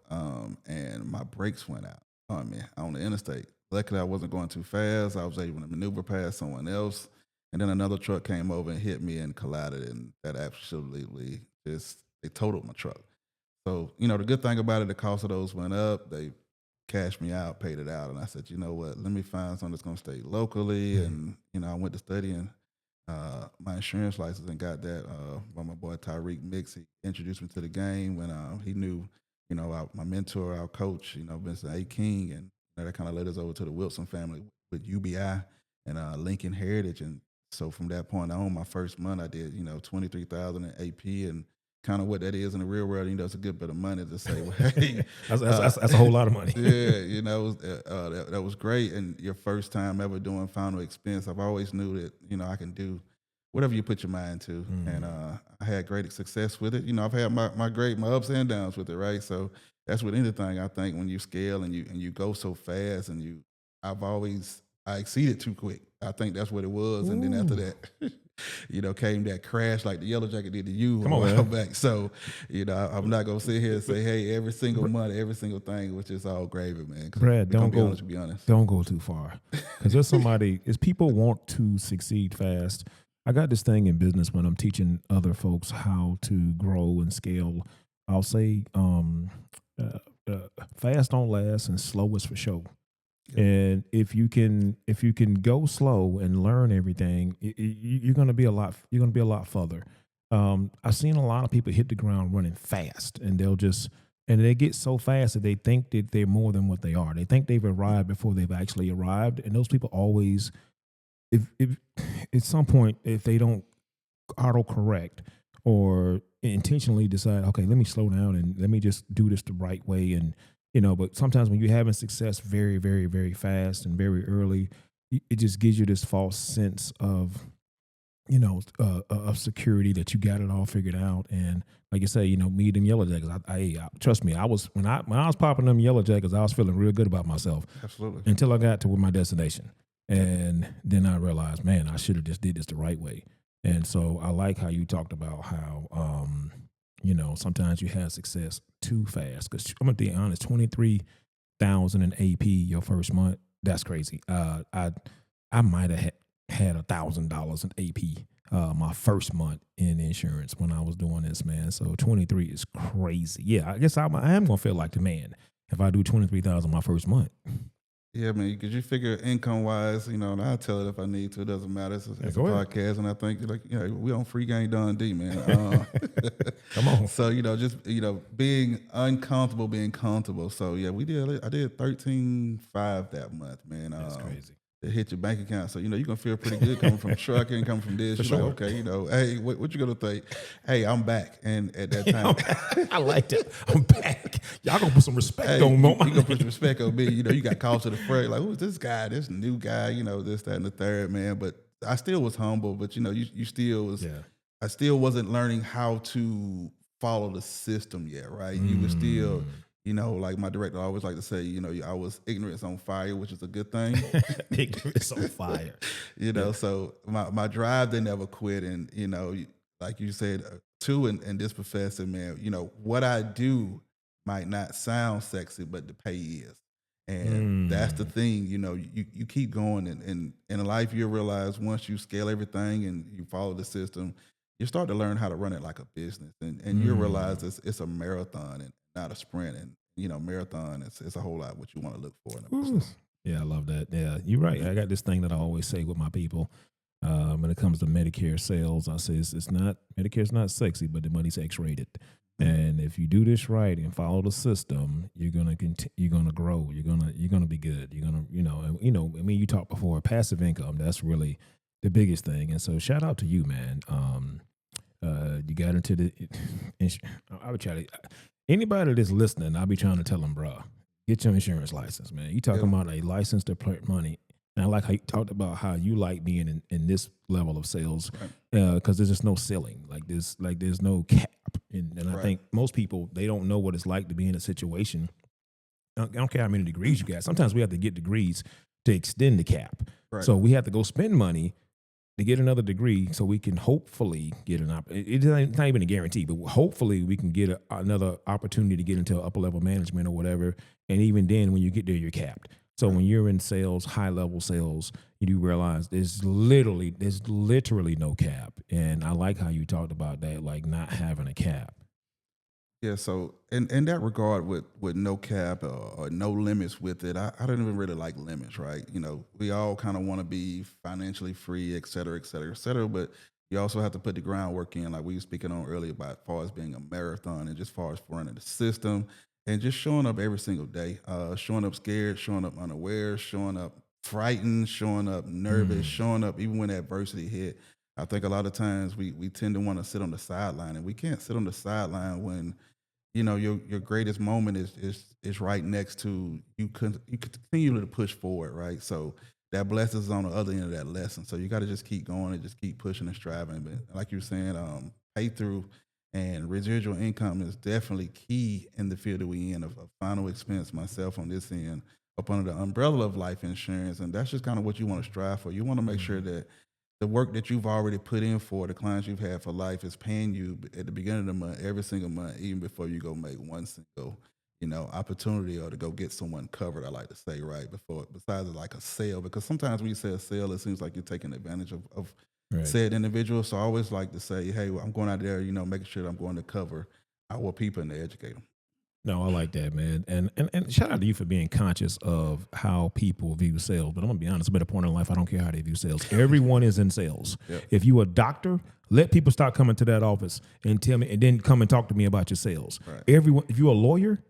and my brakes went out on me on the interstate. Luckily, I wasn't going too fast. I was able to maneuver past someone else, and then another truck came over and hit me and collided, and that absolutely it totaled my truck. So, the good thing about it, the cost of those went up. They cashed me out, paid it out. And I said, you know what, let me find something that's going to stay locally. And, I went to studying my insurance license and got that by my boy Tyreek Mix. He introduced me to the game when he knew, my mentor, our coach, Vincent A. King. And that kind of led us over to the Wilson family with UBI and Lincoln Heritage. And so from that point on, my first month, I did, 23,000 in AP, and kind of what that is in the real world, it's a good bit of money to say, well, hey, that's a whole lot of money. Yeah, that was great. And your first time ever doing final expense, I've always knew that, I can do whatever you put your mind to. And I had great success with it. I've had my ups and downs with it, right? So that's with anything. I think when you scale and you go so fast and I exceeded too quick. I think that's what it was. Ooh. And then after that, came that crash like the Yellow Jacket did to you a Come on, while man. back. So, I'm not gonna sit here and say, hey, every single month, every single thing, which is all gravy, man. Because Brad, we're gonna be honest, to be honest. don't go too far, because there's somebody. Is people want to succeed fast. I got this thing in business when I'm teaching other folks how to grow and scale. I'll say, uh, fast don't last, and slow is for show. Yep. And if you can go slow and learn everything, you're gonna be a lot. You're gonna be a lot further. I've seen a lot of people hit the ground running fast, and they get so fast that they think that they're more than what they are. They think they've arrived before they've actually arrived, and those people always, if at some point, if they don't auto correct or intentionally decide, okay, let me slow down and let me just do this the right way. And, but sometimes when you're having success very, very, very fast and very early, it just gives you this false sense of, of security that you got it all figured out. And like you say, me, them Yellow Jackets, trust me, when I was popping them Yellow Jackets, I was feeling real good about myself. Absolutely. Until I got to my destination. And then I realized, man, I should have just did this the right way. And so I like how you talked about how, sometimes you have success too fast. Because I'm going to be honest, 23,000 in AP your first month, that's crazy. I might have had $1,000 in AP my first month in insurance when I was doing this, man. So 23 is crazy. Yeah, I guess I am going to feel like the man if I do 23,000 my first month. Yeah, man, because you figure income wise, and I'll tell it if I need to. It doesn't matter. It's a podcast, and I think we on Freegamw Dundee, man. Come on. So just being uncomfortable, being comfortable. So yeah, I did 13.5 that month, man. That's crazy. It hit your bank account, so you're gonna feel pretty good coming from trucking, coming from this. You're like, okay, hey, what you gonna think? Hey, I'm back, and at that time, I like that. I'm back. Y'all gonna put some respect on me. You gonna put some respect on me. You got called to the front, like, who's this guy? This new guy, this, that, and the third, man. But I still was humble. But you still was. Yeah. I still wasn't learning how to follow the system yet, right? You were still. Like my director always like to say, I was ignorance on fire, which is a good thing. Ignorance on fire. So my drive didn't ever quit. And, like you said, too, in this profession, man, what I do might not sound sexy, but the pay is. And that's the thing, you keep going. And in life, you'll realize once you scale everything and you follow the system, you start to learn how to run it like a business. And you realize it's a marathon and not a sprint. And, marathon, it's a whole lot what you want to look for in a business. Yeah, I love that. Yeah, you're right. I got this thing that I always say with my people when it comes to Medicare sales. I say Medicare's not sexy, but the money's X-rated. And if you do this right and follow the system, you're gonna grow. You're gonna be good. I mean, you talked before passive income. That's really the biggest thing. And so, shout out to you, man. You got into the. I would try to. Anybody that's listening, I'll be trying to tell them, bro, get your insurance license, man. You talking about a license to put money. And I like how you talked about how you like being in this level of sales because there's just no ceiling. There's no cap. And I think most people, they don't know what it's like to be in a situation. I don't care how many degrees you got. Sometimes we have to get degrees to extend the cap. Right. So we have to go spend money to get another degree so we can hopefully get it's not even a guarantee, but hopefully we can get another opportunity to get into upper level management or whatever. And even then, when you get there, you're capped. So when you're in sales, high level sales, you do realize there's literally no cap. And I like how you talked about that, like not having a cap. Yeah, so in that regard with no cap or no limits with it, I don't even really like limits, right? We all kind of want to be financially free, et cetera, et cetera, et cetera, but you also have to put the groundwork in, like we were speaking on earlier about as far as being a marathon and just as far as running the system and just showing up every single day, showing up scared, showing up unaware, showing up frightened, showing up nervous, showing up even when adversity hit. I think a lot of times we tend to want to sit on the sideline, and we can't sit on the sideline when your greatest moment is right next to you. You continue to push forward, right? So that blessing is on the other end of that lesson. So you got to just keep going and just keep pushing and striving. But like you were saying, pay through and residual income is definitely key in the field that we in of final expense. Myself on this end, up under the umbrella of life insurance, and that's just kind of what you want to strive for. You want to make sure that the work that you've already put in for the clients you've had for life is paying you at the beginning of the month, every single month, even before you go make one single, opportunity or to go get someone covered. I like to say, right before, besides like a sale, because sometimes when you say a sale, it seems like you're taking advantage of Right. said individual. So I always like to say, hey, I'm going out there, making sure that I'm going to cover our people and to educate them. No, I like that, man. And shout out to you for being conscious of how people view sales. But I'm gonna be honest, I'm at a point in life I don't care how they view sales. Everyone is in sales. Yep. If you a doctor, let people start coming to that office and tell me, and then come and talk to me about your sales. Right. Everyone, if you're a lawyer,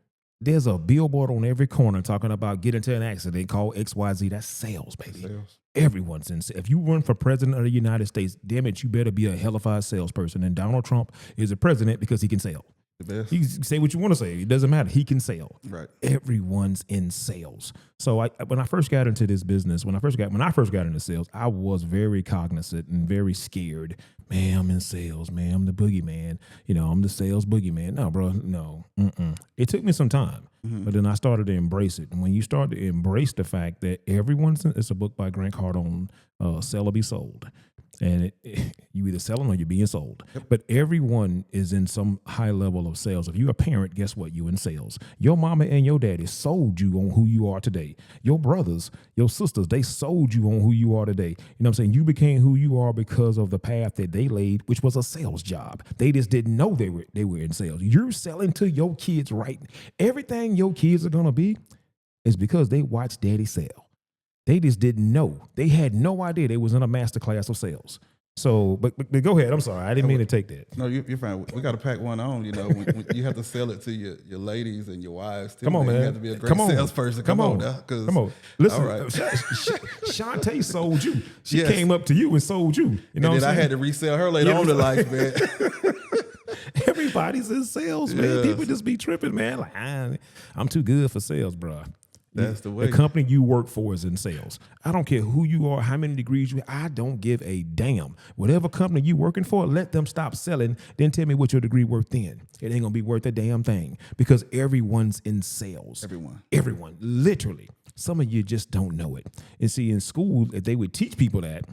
there's a billboard on every corner talking about get into an accident, call XYZ. That's sales, baby. Sales. Everyone's in. If you run for president of the United States, damn it, you better be a hellified salesperson. And Donald Trump is a president because he can sell. The best. You can say what you want to say. It doesn't matter. He can sell. Right. Everyone's in sales. So when I first got into this business, when I first got into sales, I was very cognizant and very scared. Man, I'm in sales. Man, I'm the boogeyman. I'm the sales boogeyman. No, bro. No. It took me some time, but then I started to embrace it. And when you start to embrace the fact that it's a book by Grant Cardone, Sell or Be Sold. And you either selling or you're being sold. Yep. But everyone is in some high level of sales. If you're a parent, guess what? You in sales. Your mama and your daddy sold you on who you are today. Your brothers, your sisters, they sold you on who you are today. You know what I'm saying? You became who you are because of the path that they laid, which was a sales job. They just didn't know they were in sales. You're selling to your kids, right? Everything your kids are gonna be is because they watched daddy sell. They just didn't know. They had no idea they was in a master class of sales. So, but go ahead. I'm sorry. I didn't mean to take that. No, you're fine. We got to pack one on. When you have to sell it to your ladies and your wives. Too, Come on, man. You have to be a great salesperson. Come on. Come on. Listen, all right. Shantae sold you. She came up to you and sold you. You know, and then I had to resell her later on in life, man. Everybody's in sales, man. People just be tripping, man. Like I'm too good for sales, bro. That's the way. The company you work for is in sales. I don't care who you are, how many degrees you have. I don't give a damn. Whatever company you working for, let them stop selling. Then tell me what your degree worth then. It ain't going to be worth a damn thing because everyone's in sales. Everyone. Literally. Some of you just don't know it. And see, in school, if they would teach people that,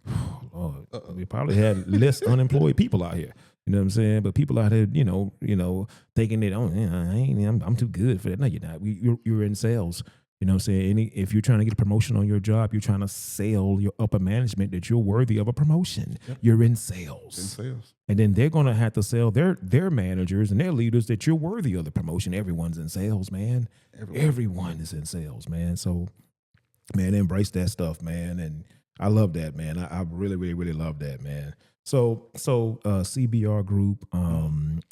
oh, Lord, we probably had less unemployed people out here. You know what I'm saying? But people out here, thinking that, I'm too good for that. No, you're not. You're in sales. You know what I'm saying? If you're trying to get a promotion on your job, you're trying to sell your upper management that you're worthy of a promotion. Yep. You're in sales. And then they're going to have to sell their managers and their leaders that you're worthy of the promotion. Everyone's in sales, man. Everyone is in sales, man. So, man, embrace that stuff, man. And I love that, man. I really, really, really love that, man. So CBR Group.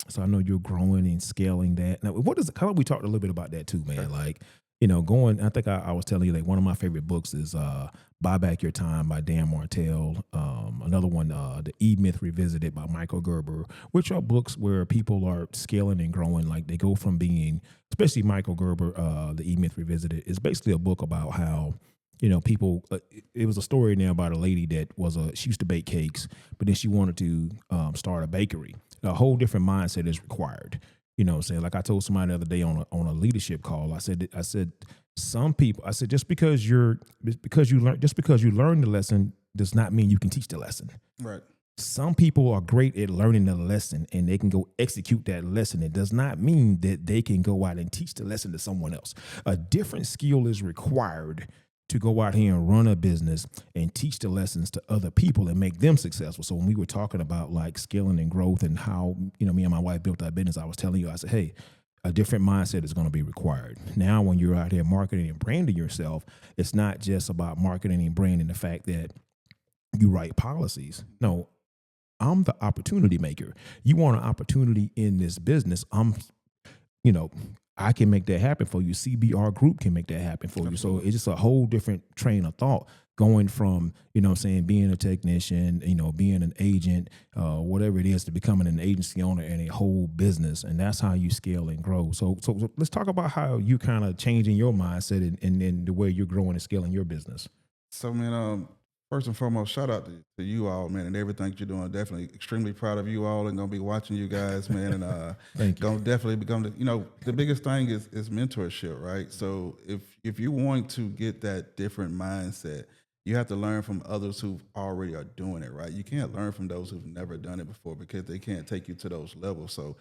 So I know you're growing and scaling that. Now, how about we talked a little bit about that too, man? Like, I think I was telling you, like, one of my favorite books is Buy Back Your Time by Dan Martell. Another one, The E-Myth Revisited by Michael Gerber, which are books where people are scaling and growing. Like they go from being, especially Michael Gerber, The E-Myth Revisited is basically a book about how, people, it was a story now about a lady that she used to bake cakes, but then she wanted to start a bakery. A whole different mindset is required. You know what I'm saying? Like I told somebody the other day on a leadership call, I said, some people, just because you learn the lesson does not mean you can teach the lesson. Right. Some people are great at learning the lesson and they can go execute that lesson. It does not mean that they can go out and teach the lesson to someone else. A different skill is required to go out here and run a business and teach the lessons to other people and make them successful. So when we were talking about like scaling and growth and how, me and my wife built our business, I was telling you, I said, hey, a different mindset is going to be required. Now, when you're out here marketing and branding yourself, it's not just about marketing and branding the fact that you write policies. No, I'm the opportunity maker. You want an opportunity in this business. I can make that happen for you. CBR Group can make that happen for you. So it's just a whole different train of thought going from, being a technician, being an agent, whatever it is, to becoming an agency owner and a whole business. And that's how you scale and grow. So let's talk about how you kind of changing your mindset and the way you're growing and scaling your business. So, man, first and foremost, shout out to you all, man, and everything you're doing. Definitely extremely proud of you all and going to be watching you guys, man. And Thank you. Going to definitely become the biggest thing is mentorship, right? So if you want to get that different mindset, you have to learn from others who already are doing it, right? You can't learn from those who've never done it before because they can't take you to those levels. So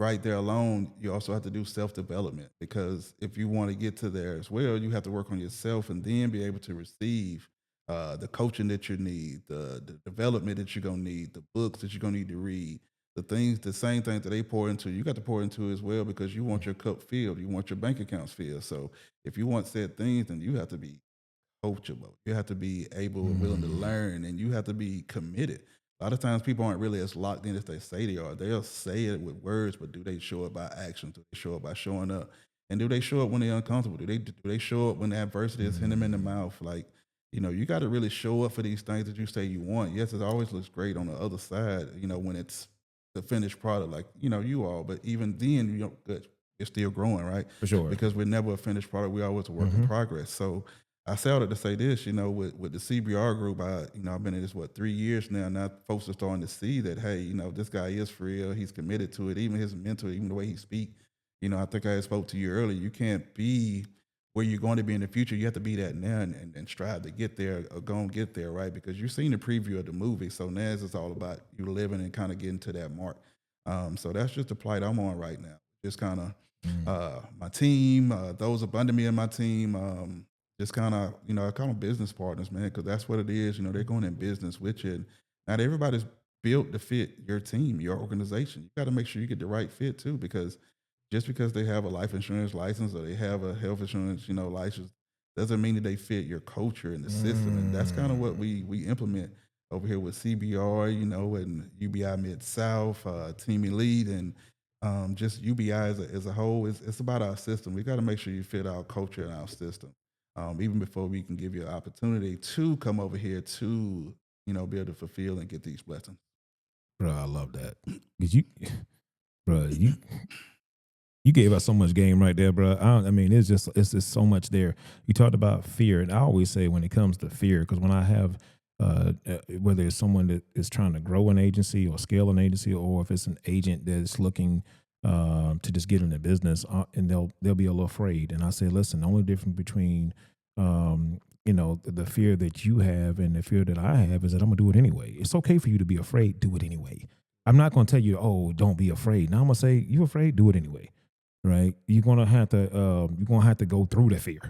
right there alone, you also have to do self development because if you want to get to there as well, you have to work on yourself and then be able to receive the coaching that you need, the development that you're gonna need, the books that you're gonna need to read, the same things that they pour into, you got to pour into as well because you want your cup filled, you want your bank accounts filled. So if you want said things, then you have to be coachable. You have to be able and willing to learn, and you have to be committed. A lot of times people aren't really as locked in as they say they are. They'll say it with words, but do they show it by action? Do they show it by showing up? And do they show up when they're uncomfortable? Do they show up when the adversity is hitting them in the mouth? Like, you got to really show up for these things that you say you want. Yes, it always looks great on the other side, when it's the finished product, like, you all, but even then, good. You're still growing, right? For sure. Because we're never a finished product. We're always a work in progress. So I say all that to say this, with the CBR group, I've been in this, 3 years now. Now folks are starting to see that, hey, this guy is for real. He's committed to it. Even his mentor, even the way he speak, I think I spoke to you earlier. You can't be where you're going to be in the future. You have to be that now and strive to get there or go and get there, right? Because you've seen the preview of the movie. So now it's all about you living and kind of getting to that mark. So that's just the plight I'm on right now. Just kind of my team, those up under me and my team, just kind of, I call them business partners, man, because that's what it is. They're going in business with you. And not everybody's built to fit your team, your organization. You got to make sure you get the right fit too, because just because they have a life insurance license or they have a health insurance, license, doesn't mean that they fit your culture and the system. And that's kind of what we implement over here with CBR, and UBI Mid-South, Team Elite, and just UBI as a whole. It's about our system. We got to make sure you fit our culture and our system. Even before we can give you an opportunity to come over here to, be able to fulfill and get these blessings. Bro, I love that. Cause you gave us so much game right there, bro. It's just so much there. You talked about fear, and I always say when it comes to fear, because when I have whether it's someone that is trying to grow an agency or scale an agency, or if it's an agent that's looking to just get into business, and they'll be a little afraid. And I say, listen, the only difference between the fear that you have and the fear that I have is that I'm gonna do it anyway. It's okay for you to be afraid, do it anyway. I'm not gonna tell you, oh, don't be afraid. Now I'm gonna say, you afraid, do it anyway. Right? You're gonna have to go through the fear.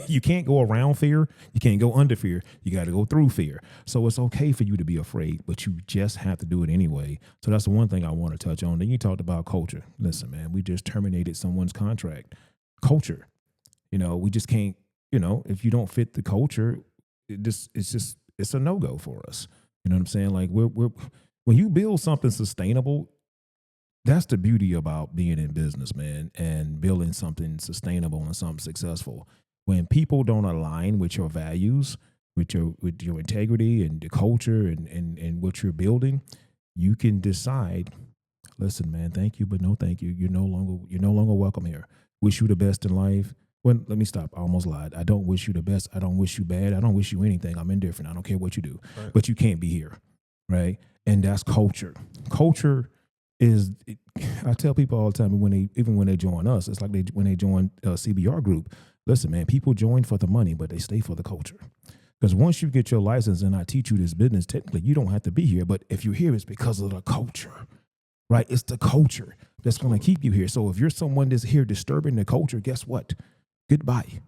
You can't go around fear. You can't go under fear. You got to go through fear. So it's okay for you to be afraid, but you just have to do it anyway. So that's the one thing I want to touch on. Then you talked about culture. Listen, man, we just terminated someone's contract. Culture. We just can't, if you don't fit the culture, it's a no-go for us. You know what I'm saying? Like we're when you build something sustainable, that's the beauty about being in business, man, and building something sustainable and something successful. When people don't align with your values, with your integrity and the culture and what you're building, you can decide, listen, man, thank you, but no thank you. You're no longer welcome here. Wish you the best in life. Well, let me stop. I almost lied. I don't wish you the best. I don't wish you bad. I don't wish you anything. I'm indifferent. I don't care what you do. Right. But you can't be here, right? And that's culture. Culture is, I tell people all the time, even when they join us, it's like when they join a CBR group. Listen, man, people join for the money, but they stay for the culture. Because once you get your license and I teach you this business, technically you don't have to be here. But if you're here, it's because of the culture, right? It's the culture that's going to keep you here. So if you're someone that's here disturbing the culture, guess what? Goodbye.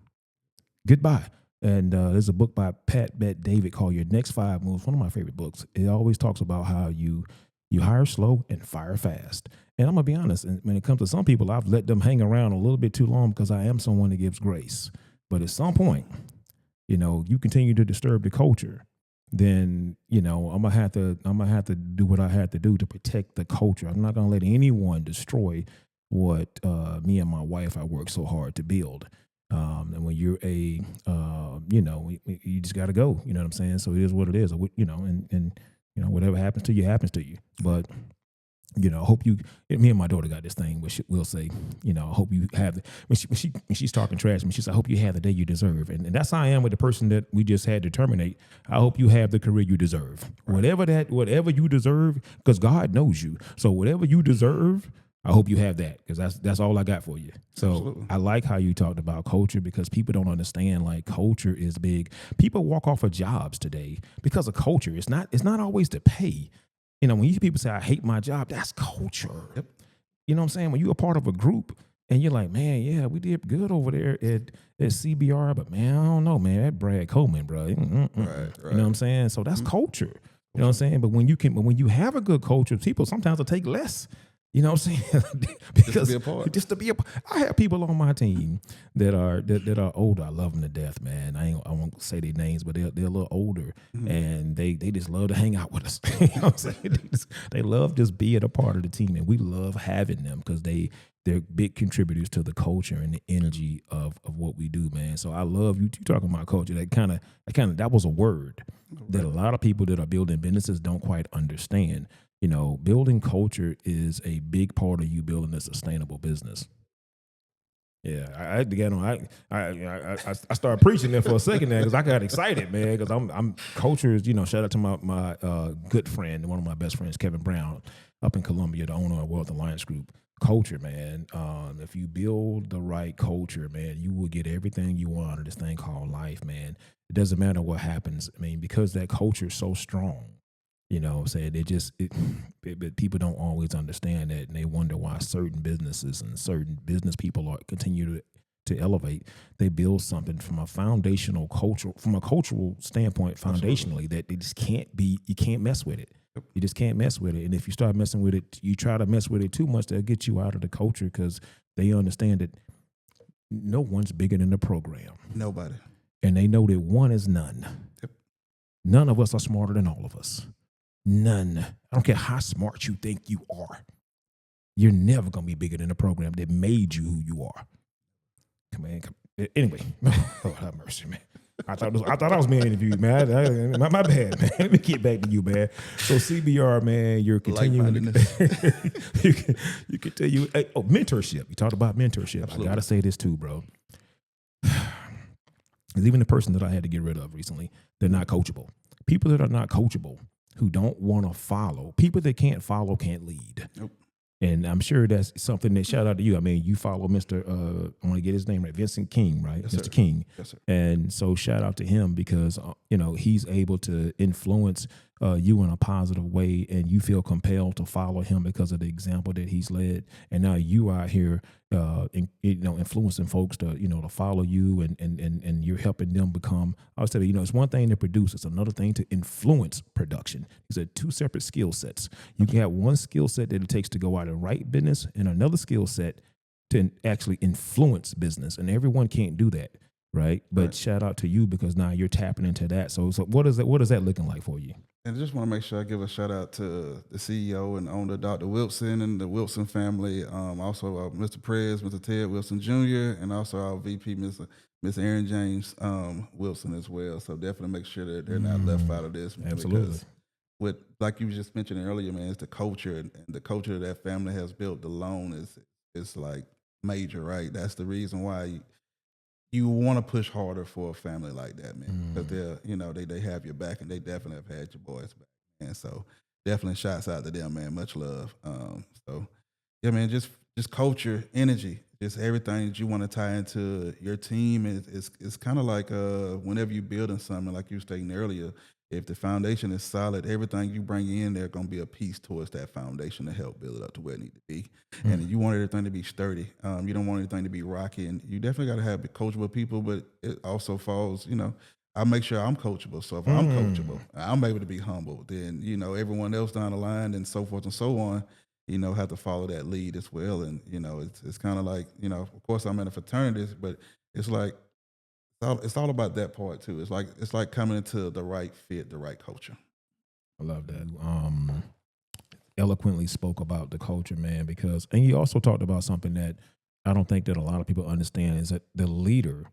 And there's a book by Pat Bet-David called Your Next 5 Moves. One of my favorite books. It always talks about how you hire slow and fire fast. And I'm going to be honest, and when it comes to some people, I've let them hang around a little bit too long because I am someone that gives grace. But at some point, you continue to disturb the culture, then, I'm going to have to do what I had to do to protect the culture. I'm not going to let anyone destroy what me and my wife, I worked so hard to build. And when you're you just got to go, you know what I'm saying? So it is what it is, and whatever happens to you, happens to you. But, I hope me and my daughter got this thing where we'll say, I hope you have, when she's talking trash to me, she said, I hope you have the day you deserve. And that's how I am with the person that we just had to terminate. I hope you have the career you deserve. Right. Whatever you deserve, because God knows you. So whatever you deserve, I hope you have that, because that's all I got for you. So Absolutely. I like how you talked about culture, because people don't understand, like, culture is big. People walk off of jobs today because of culture. It's not always the pay. You know, when you people say, I hate my job, that's culture. Yep. You know what I'm saying? When you're a part of a group and you're like, man, yeah, we did good over there at CBR, but man, I don't know, man, that Brad Coleman, bro. Right. You know what I'm saying? So that's culture. You know what I'm saying? But when you have a good culture, people sometimes will take less. You know what I'm saying? Because just to be a part. I have people on my team that are older. I love them to death, man. I won't say their names, but they're a little older, and they just love to hang out with us. You know what I'm saying? They love just being a part of the team, and we love having them because they're big contributors to the culture and the energy of what we do, man. So I love you talking about culture. That was a word that a lot of people that are building businesses don't quite understand. You know, building culture is a big part of you building a sustainable business. Yeah, I started preaching there for a second there because I got excited, man. Because I'm culture is, shout out to my good friend, one of my best friends, Kevin Brown, up in Columbia, the owner of Wealth Alliance Group. Culture, man. If you build the right culture, man, you will get everything you want out of this thing called life, man. It doesn't matter what happens. I mean, because that culture is so strong. You know, saying but people don't always understand that, and they wonder why certain businesses and certain business people are continue to elevate. They build something from a cultural standpoint, foundationally, that it just you can't mess with it. You just can't mess with it. And if you start messing with it, you try to mess with it too much, they'll get you out of the culture, because they understand that no one's bigger than the program. Nobody. And they know that one is none. Yep. None of us are smarter than all of us. None. I don't care how smart you think you are. You're never going to be bigger than the program that made you who you are. Come on. Anyway, oh, have mercy, man. I thought I was being interviewed, man. My bad, man. Let me get back to you, man. So CBR, man, you're continuing. You continue. Mentorship. You talked about mentorship. Absolutely. I got to say this too, bro. Because even the person that I had to get rid of recently, they're not coachable. People that are not coachable, who don't want to follow. People that can't follow can't lead. Nope. And I'm sure that's something that, shout out to you. I mean, you follow Mr. I want to get his name right, Vincent King, right? Yes, Mr. Sir. King. Yes, sir. And so shout out to him, because, he's able to influence you in a positive way, and you feel compelled to follow him because of the example that he's led. And now you out here, influencing folks to, to follow you, and you're helping them become, I was telling you, it's one thing to produce, it's another thing to influence production. These are two separate skill sets. You can have one skill set that it takes to go out and write business, and another skill set to actually influence business. And everyone can't do that, right? But right. Shout out to you, because now you're tapping into that. So what is that looking like for you? And I just want to make sure I give a shout out to the CEO and owner, Dr. Wilson, and the Wilson family. Also, Mr. Prez, Mr. Ted Wilson Jr., and also our VP, Miss Erin James Wilson as well. So definitely make sure that they're not left out of this. Absolutely. Because like you were just mentioning earlier, man, it's the culture, and the culture that family has built alone is like major, right? That's the reason why you want to push harder for a family like that, man, because they have your back, and they definitely have had your boys back, and so definitely shouts out to them, man. Much love. So yeah, man, just culture, energy, just everything that you want to tie into your team is kind of like whenever you're building something, like you were stating earlier. If the foundation is solid, everything you bring in there going to be a piece towards that foundation to help build it up to where it needs to be. Mm-hmm. And you want everything to be sturdy. You don't want anything to be rocky. And you definitely got to have coachable people, but it also falls, I make sure I'm coachable. So if I'm coachable, I'm able to be humble, then, everyone else down the line and so forth and so on, have to follow that lead as well. And, it's kind of like, of course I'm in a fraternity, but it's like, it's all about that part too. It's like coming into the right fit, the right culture. I love that. Eloquently spoke about the culture, man, and you also talked about something that I don't think that a lot of people understand, is that the leader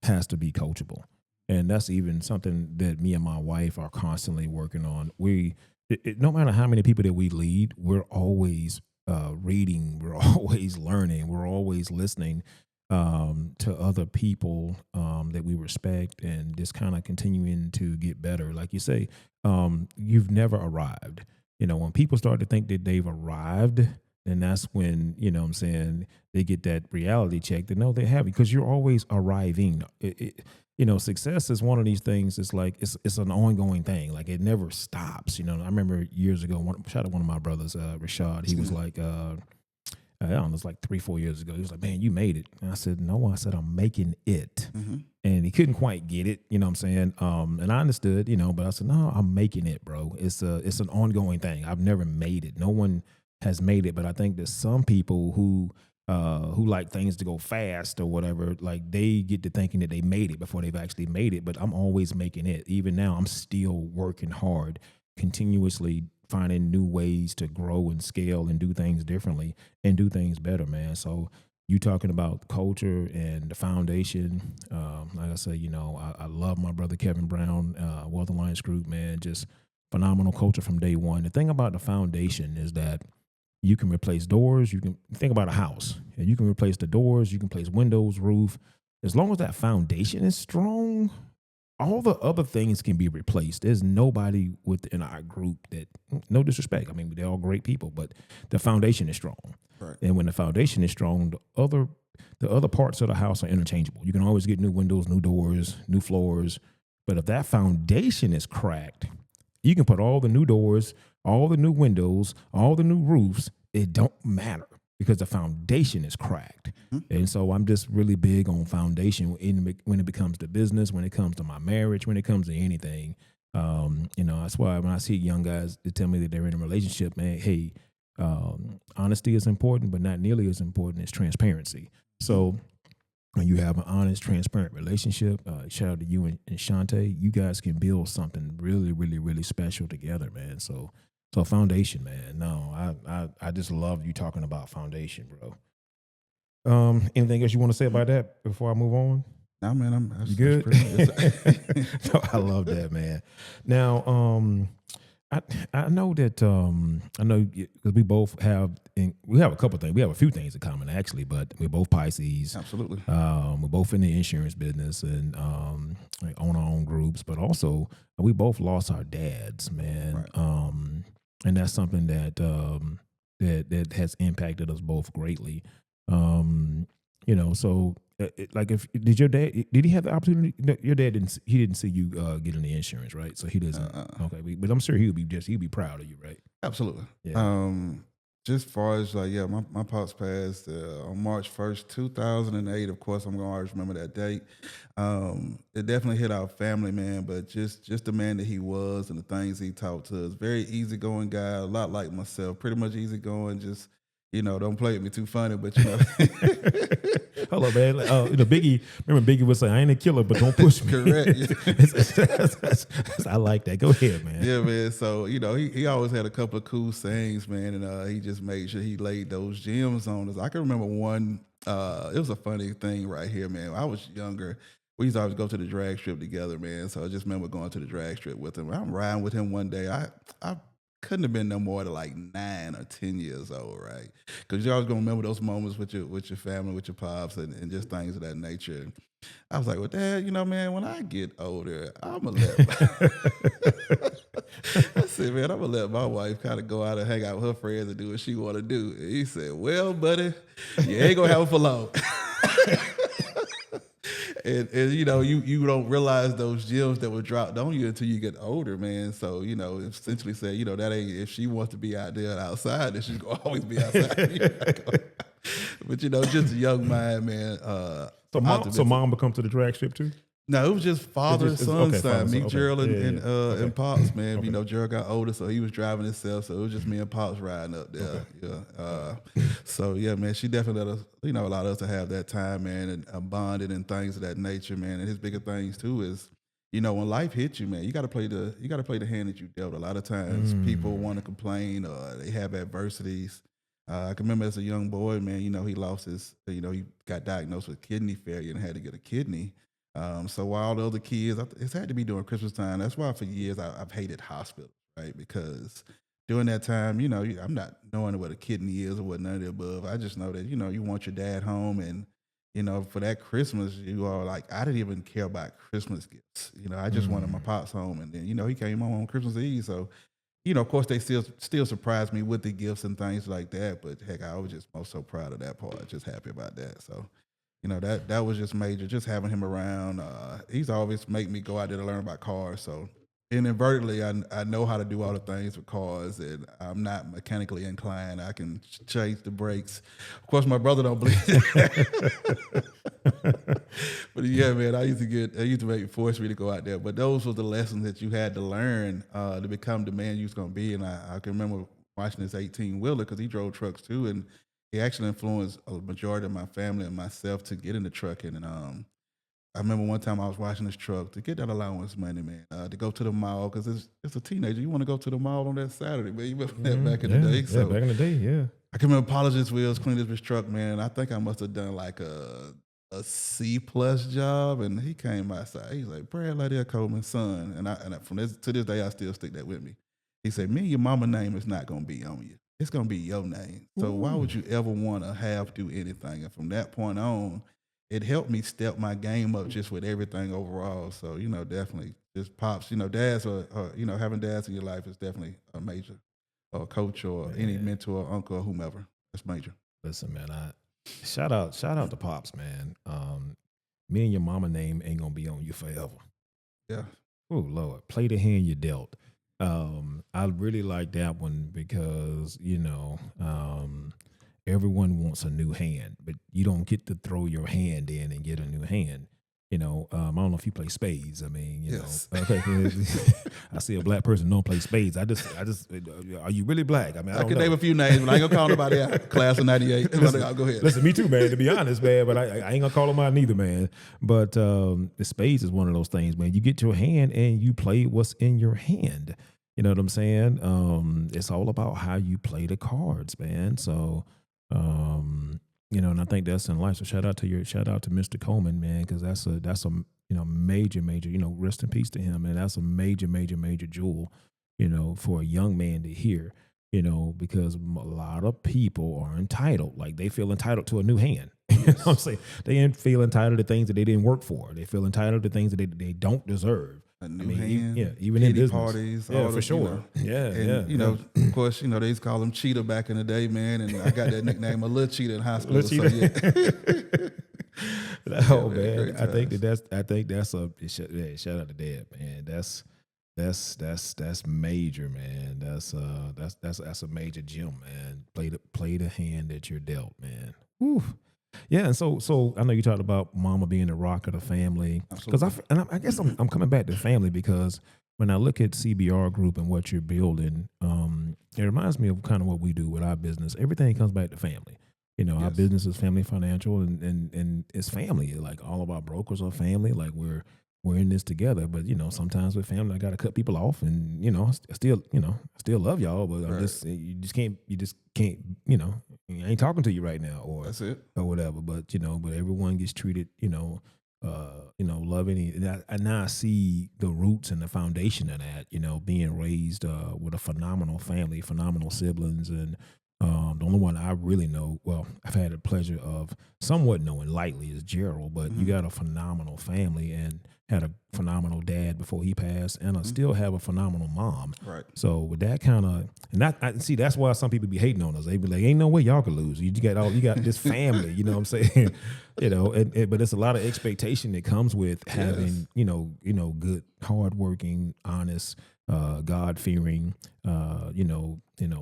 has to be coachable. And that's even something that me and my wife are constantly working on. No matter how many people that we lead, we're always reading, we're always learning, we're always listening to other people that we respect, and just kind of continuing to get better. Like you say, you've never arrived. When people start to think that they've arrived, And that's when, you know what I'm saying, they get that reality check to know they have it because you're always arriving. You know, success is one of these things. It's like it's an ongoing thing. Like it never stops. You know, I remember years ago, shout out one of my brothers, Rashad. He was like, I don't know, it was like 3-4 years ago. He was like, "Man, you made it." And I said, "No," I said, "I'm making it." And he couldn't quite get it, you know what I'm saying? And I understood, you know, but I said, "No, I'm making it, bro. It's an ongoing thing. I've never made it. No one has made it, but I think there's some people who like things to go fast or whatever, like they get to thinking that they made it before they've actually made it. But I'm always making it. Even now, I'm still working hard, continuously finding new ways to grow and scale and do things differently and do things better, man. So you talking about culture and the foundation. Like I said, you know, I love my brother Kevin Brown, Wealth Alliance Group, man. Just phenomenal culture from day one. The thing about the foundation is that you can replace doors. You can think about a house. And you can replace the doors. You can replace windows, roof. As long as that foundation is strong, all the other things can be replaced. There's nobody within our group that, no disrespect, I mean, they're all great people, but the foundation is strong. Right. And when the foundation is strong, the other parts of the house are interchangeable. You can always get new windows, new doors, new floors. But if that foundation is cracked, you can put all the new doors, all the new windows, all the new roofs. It don't matter because the foundation is cracked. And so I'm just really big on foundation when it becomes to business, when it comes to my marriage, when it comes to anything. You know, that's why when I see young guys that tell me that they're in a relationship, man, hey, honesty is important, but not nearly as important as transparency. So when you have an honest, transparent relationship, shout out to you and Shantae, you guys can build something really, really, really special together, man. So foundation, man. No, I just love you talking about foundation, bro. Anything else you want to say about that before I move on? No, man, You good? That's No, I love that, man. Now, I know that I know because we have a couple things. We have a few things in common actually, but we're both Pisces. Absolutely. We're both in the insurance business and like own our own groups, but also we both lost our dads, man. Right. And that's something that that has impacted us both greatly. You know, so like if did your dad did he have the opportunity? No, your dad didn't see you getting the insurance, right? So he doesn't. Okay, but I'm sure he'd be proud of you, right? Absolutely. Yeah. Just far as like, yeah, my pops passed on March 1st, 2008. Of course, I'm gonna always remember that date. It definitely hit our family, man. But just the man that he was and the things he taught to us. Very easygoing guy, a lot like myself. Pretty much easygoing. Just don't play with me too funny, but Hold on, man. You know, Biggie. Remember, Biggie would say, "I ain't a killer, but don't push me." Correct. I like that. Go ahead, man. Yeah, man. So he always had a couple of cool sayings, man, and he just made sure he laid those gems on us. I can remember one. It was a funny thing right here, man. When I was younger, we used to always go to the drag strip together, man. So I just remember going to the drag strip with him. I'm riding with him one day. I couldn't have been no more than like 9 or 10 years old, right? Because you're always gonna remember those moments with your family, with your pops, and just things of that nature. I was like, well, Dad, man, when I get older, I'm gonna I said, man, I'm gonna let my wife kind of go out and hang out with her friends and do what she want to do. And he said, well, buddy, you ain't gonna have it for long. And you don't realize those gems that were dropped on you until you get older, man. So essentially say that ain't, if she wants to be out there and outside, then she's gonna always be outside. But just a young mind, man. So mom would come to the drag strip too. No, it was just father and son side. Me, okay. Gerald, and Pops, man. Okay. Gerald got older, so he was driving himself. So it was just me and Pops riding up there. Okay. Yeah. So yeah, man, she definitely let us, allowed us to have that time, man, and bonded and things of that nature, man. And his bigger things too is, when life hits you, man, you got to play the hand that you dealt. A lot of times, people want to complain or they have adversities. I can remember as a young boy, man, he lost his, he got diagnosed with kidney failure and had to get a kidney. So while the other kids, it's had to be during Christmas time. That's why for years I've hated hospitals, right? Because during that time, I'm not knowing what a kidney is or what none of the above. I just know that, you want your dad home and, for that Christmas, you are like, I didn't even care about Christmas gifts. I just wanted my pops home. And then, he came home on Christmas Eve. So, of course, they still surprise me with the gifts and things like that. But heck, I was just most so proud of that part. Just happy about that. So, that was just major. Just having him around. He's always make me go out there to learn about cars. So inadvertently, I know how to do all the things with cars, and I'm not mechanically inclined. I can change the brakes. Of course, my brother don't believe it. But yeah, man, I used to force me to go out there. But those were the lessons that you had to learn to become the man you was gonna be. And I can remember watching this 18-wheeler because he drove trucks too, and he actually influenced a majority of my family and myself to get into trucking. And I remember one time I was watching this truck to get that allowance money, man, to go to the mall because it's a teenager. You want to go to the mall on that Saturday, man. You remember that back in the day? So back in the day, yeah. I can remember polishing his wheels, cleaning his truck, man. I think I must have done like a C+ job, and he came outside. He's like, "Brad, like that Coleman, son." And from this to this day, I still stick that with me. He said, "Me and your mama name is not gonna be on you. It's gonna be your name. So why would you ever want to have to do anything?" And from that point on, it helped me step my game up just with everything overall. So definitely just pops. Dads or having dads in your life is definitely a major, or coach or any mentor, or uncle or whomever. That's major. Listen, man, shout out to Pops, man. Me and your mama name ain't gonna be on you forever. Yeah. Oh Lord, play the hand you dealt. I really like that one because everyone wants a new hand, but you don't get to throw your hand in and get a new hand. I don't know if you play spades. I mean, Yes. Okay. I see a black person don't play spades. I just, are you really black? I mean, I can know. name a few names, but I ain't gonna call nobody out. Class of '98. Go ahead. Listen, me too, man. To be honest, man, but I ain't gonna call them out neither, man. But the spades is one of those things, man. You get your hand and you play what's in your hand. You know what I'm saying? It's all about how you play the cards, man. So. And I think that's in life. So shout out to Mr. Coleman, man, because that's a major, rest in peace to him, and that's a major jewel, for a young man to hear, because a lot of people are entitled, like they feel entitled to a new hand. You know what I'm saying? They feel entitled to things that they didn't work for. They feel entitled to things that they don't deserve. A new hand, even in business, parties, yeah, for sure, Of course, they used to call him Cheetah back in the day, man, and I got that nickname, a little Cheetah in high school. Little Cheetah. So, man, I think that's shout out to Dad, man. That's major, man. That's a major gem, man. Play the hand that you're dealt, man. Whew. Yeah, and so I know you talked about mama being the rock of the family, because I guess I'm coming back to family because when I look at CBR Group and what you're building, it reminds me of kind of what we do with our business. Everything comes back to family. Our business is family financial, and it's family. Like all of our brokers are family. Like we're in this together. But sometimes with family, I got to cut people off, and I still love y'all, but right. you just can't. I ain't talking to you right now, or that's it, or whatever. But but everyone gets treated, loving. And now I see the roots and the foundation of that. Being raised with a phenomenal family, phenomenal siblings, and the only one I really know, well, I've had the pleasure of somewhat knowing lightly is Gerald, but you got a phenomenal family and had a phenomenal dad before he passed, and I still have a phenomenal mom. Right. So with that kind of, and I see that's why some people be hating on us. They be like, "Ain't no way y'all could lose. You got this family." You know what I'm saying? But it's a lot of expectation that comes with having good, hardworking, honest, God-fearing,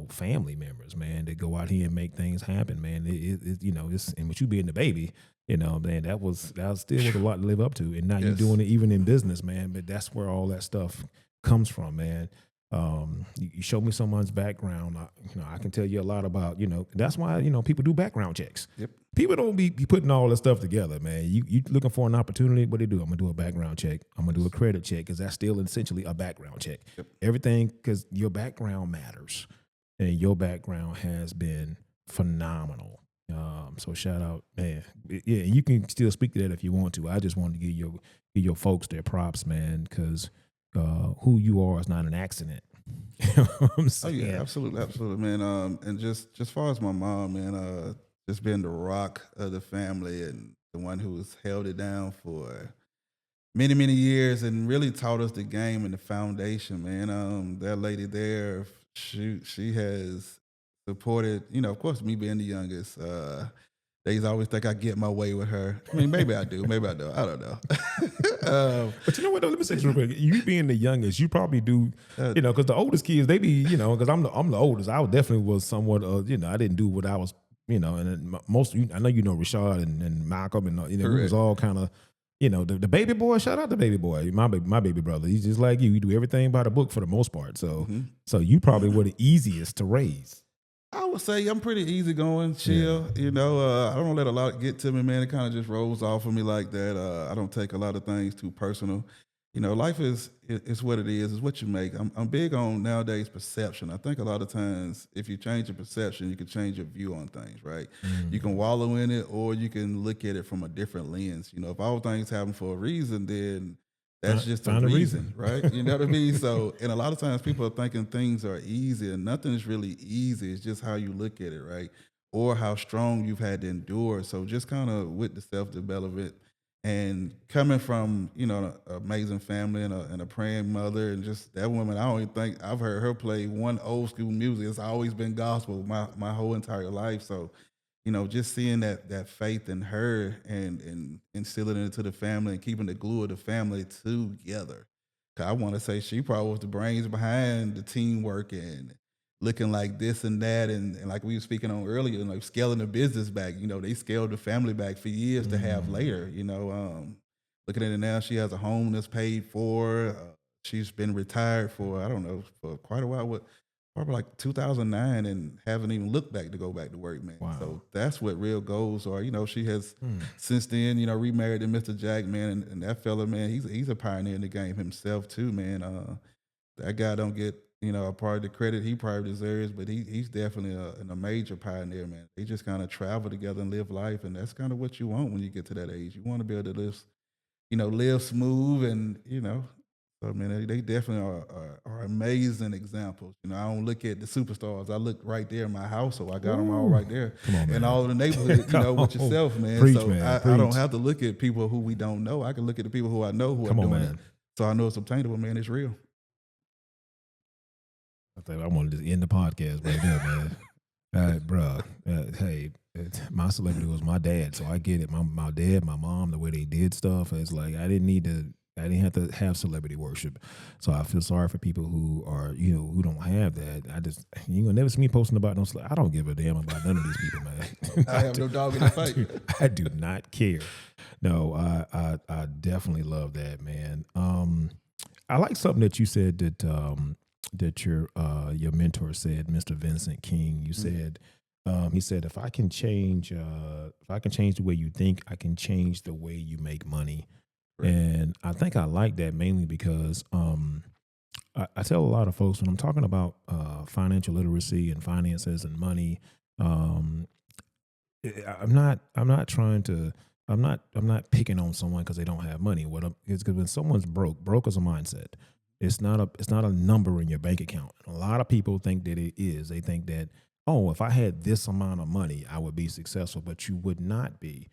family members, man, that go out here and make things happen, man. It's and with you being the baby, man, that still was a lot to live up to. And now you're doing it even in business, man. But that's where all that stuff comes from, man. You show me someone's background, I can tell you a lot about, that's why, people do background checks. Yep. People don't be putting all this stuff together, man. You looking for an opportunity, what do you do? I'm going to do a background check. I'm going to do a credit check, because that's still essentially a background check. Yep. Everything, because your background matters. And your background has been phenomenal. So shout out, man. Yeah, and you can still speak to that if you want to. I just wanted to give your folks their props, man, because who you are is not an accident. You know what I'm saying? Oh yeah, absolutely, man. And just as far as my mom, man, just being the rock of the family and the one who's held it down for many years and really taught us the game and the foundation, man. That lady there, she has supported, of course, me being the youngest. They always think I get my way with her. I mean, maybe I do, maybe I don't. I don't know. But you know what? Though, let me say this real quick. You being the youngest, you probably do, because the oldest kids, they be, because I'm the oldest. I definitely was somewhat, I didn't do what I was, and then most, I know Rashad and Malcolm and we was all kind of, the baby boy. Shout out to baby boy, my baby brother. He's just like you. You do everything by the book for the most part. So, so you probably were the easiest to raise. I would say I'm pretty easygoing, chill. I don't let a lot get to me, man. It kind of just rolls off of me like that. I don't take a lot of things too personal. Life is what it is. It's what you make. I'm big on nowadays perception. I think a lot of times, if you change your perception, you can change your view on things, right? You can wallow in it, or you can look at it from a different lens. If all things happen for a reason, then that's just a reason, right? You know what I mean? So, and a lot of times people are thinking things are easy, and nothing is really easy. It's just how you look at it, right? Or how strong you've had to endure. So just kind of with the self-development and coming from, an amazing family and a praying mother, and just that woman, I don't even think I've heard her play one old school music. It's always been gospel my whole entire life. So, just seeing that faith in her and instilling it into the family and keeping the glue of the family together. 'Cause I want to say she probably was the brains behind the teamwork and looking like this and that. And like we were speaking on earlier, like scaling the business back, they scaled the family back for years to have later, looking at it now, she has a home that's paid for. She's been retired for, I don't know, for quite a while. Probably like 2009, and haven't even looked back to go back to work, man. Wow. So that's what real goals are. She has since then, remarried to Mr. Jack, man, and that fella, man, he's a pioneer in the game himself too, man. That guy don't get, a part of the credit he probably deserves, but he's definitely a major pioneer, man. They just kind of travel together and live life, and that's kind of what you want when you get to that age. You want to be able to live smooth, and So, man, they definitely are amazing examples. I don't look at the superstars. I look right there in my house, so I got them all right there. Come on, man. And all of the neighborhood, with yourself, man. Preach, so man. I don't have to look at people who we don't know. I can look at the people who I know who are doing it. So I know it's obtainable, man. It's real. I think I wanted to end the podcast right there, man. All right, bro. Hey, my celebrity was my dad, so I get it. My dad, my mom, the way they did stuff, it's like I didn't have to have celebrity worship. So I feel sorry for people who are, who don't have that. You gonna never see me posting about no. I don't give a damn about none of these people, man. I have no dog in the fight. I do not care. No, I definitely love that, man. I like something that you said that your mentor said, Mr. Vincent King. You said, he said, if I can change the way you think, I can change the way you make money. Right. And I think I like that mainly because I tell a lot of folks when I'm talking about financial literacy and finances and money, I'm not picking on someone because they don't have money. It's because when someone's broke is a mindset. It's not a number in your bank account. A lot of people think that it is. They think that, oh, if I had this amount of money, I would be successful, but you would not be.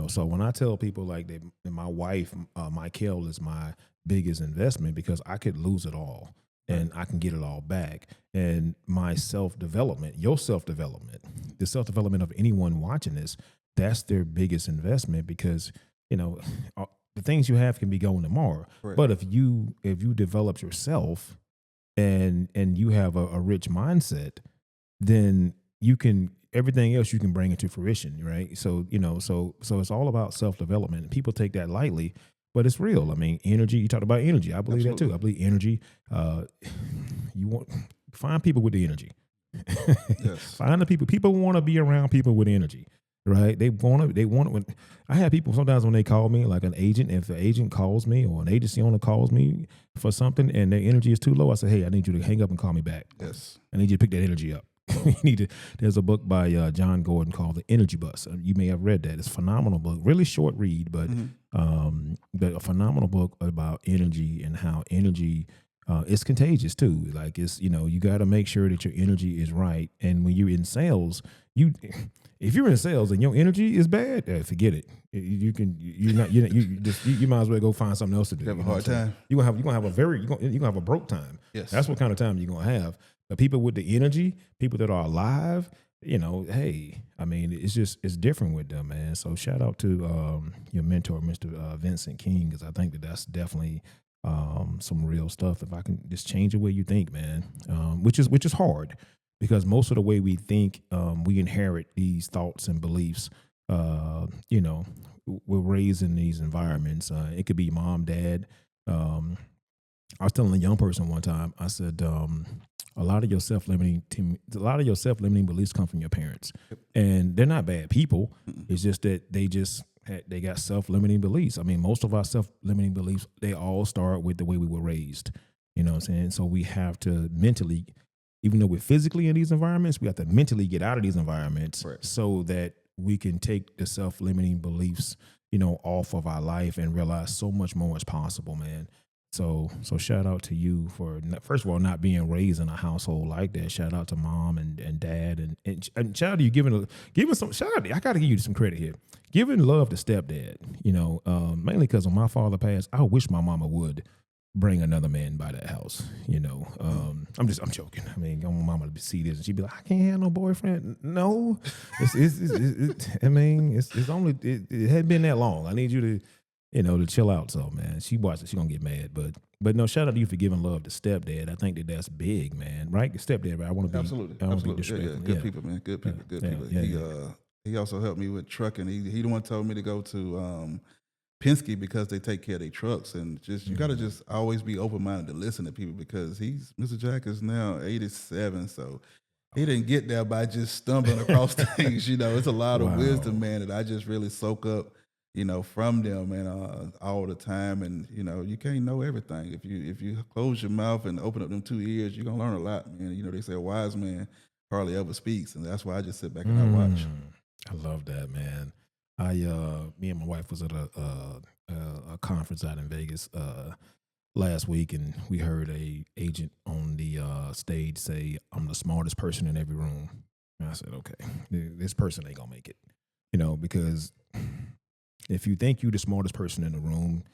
So when I tell people like that, my wife, Michael, is my biggest investment because I could lose it all and I can get it all back. And my self-development, your self-development, the self-development of anyone watching this, that's their biggest investment because, the things you have can be gone tomorrow. Right. But if you develop yourself and you have a rich mindset, then you can, everything else you can bring into fruition, right? So, so it's all about self-development. People take that lightly, but it's real. I mean, energy, you talked about energy. I believe Absolutely. That too. I believe energy, find people with the energy. Yes. Find the people want to be around people with energy, right? They want when I have people sometimes when they call me, like an agent, if an agent calls me or an agency owner calls me for something and their energy is too low, I say, hey, I need you to hang up and call me back. Yes. I need you to pick that energy up. There's a book by John Gordon called The Energy Bus. You may have read that. It's a phenomenal book, really short read, but a phenomenal book about energy and how energy it's contagious too. Like it's, you got to make sure that your energy is right. And when you're in sales, if you're in sales and your energy is bad, forget it. You might as well go find something else to do. You have a hard time. You're gonna have a broke time. Yes. That's what kind of time you're gonna have. But people with the energy, people that are alive, hey, I mean, it's different with them, man. So shout out to your mentor, Mr. Vincent King, because I think that's definitely some real stuff. If I can just change the way you think, man, which is hard, because most of the way we think, we inherit these thoughts and beliefs. We're raised in these environments. It could be mom, dad. I was telling a young person one time, I said, a lot of your self-limiting beliefs come from your parents, and they're not bad people. It's just that they got self-limiting beliefs. I mean, most of our self-limiting beliefs, they all start with the way we were raised. You know what I'm saying? So we have to mentally, even though we're physically in these environments, we have to mentally get out of these environments, right, so that we can take the self-limiting beliefs, off of our life and realize so much more is possible, man. So shout out to you for, first of all, not being raised in a household like that. Shout out to mom and dad, and shout out to you giving some, shout out. I got to give you some credit here. Giving love to stepdad, mainly because when my father passed, I wish my mama would bring another man by that house. I'm joking. I mean, I want mama to see this and she'd be like, I can't have no boyfriend. No, it hadn't been that long. I need you to, to chill out. So, man, she watched it. She gonna get mad. But no, shout out to you for giving love to stepdad. I think that's big, man. Right? Stepdad, right? I want to be absolutely. disrespectful. Good people, man. Good people. Yeah. He also helped me with trucking. He the one told me to go to Penske because they take care of their trucks, and just you got to just always be open minded to listen to people, because Mr. Jack is now 87, so he didn't get there by just stumbling across things. It's a lot of wisdom, man, that I just really soak up, from them, and all the time. And you can't know everything. If you close your mouth and open up them 2 ears, you're gonna learn a lot, man. They say a wise man hardly ever speaks, and that's why I just sit back and I watch. I love that, man. Me and my wife was at a conference out in Vegas last week, and we heard a agent on the stage say, "I'm the smartest person in every room." And I said, "Okay, this person ain't gonna make it," because if you think you're the smartest person in the room,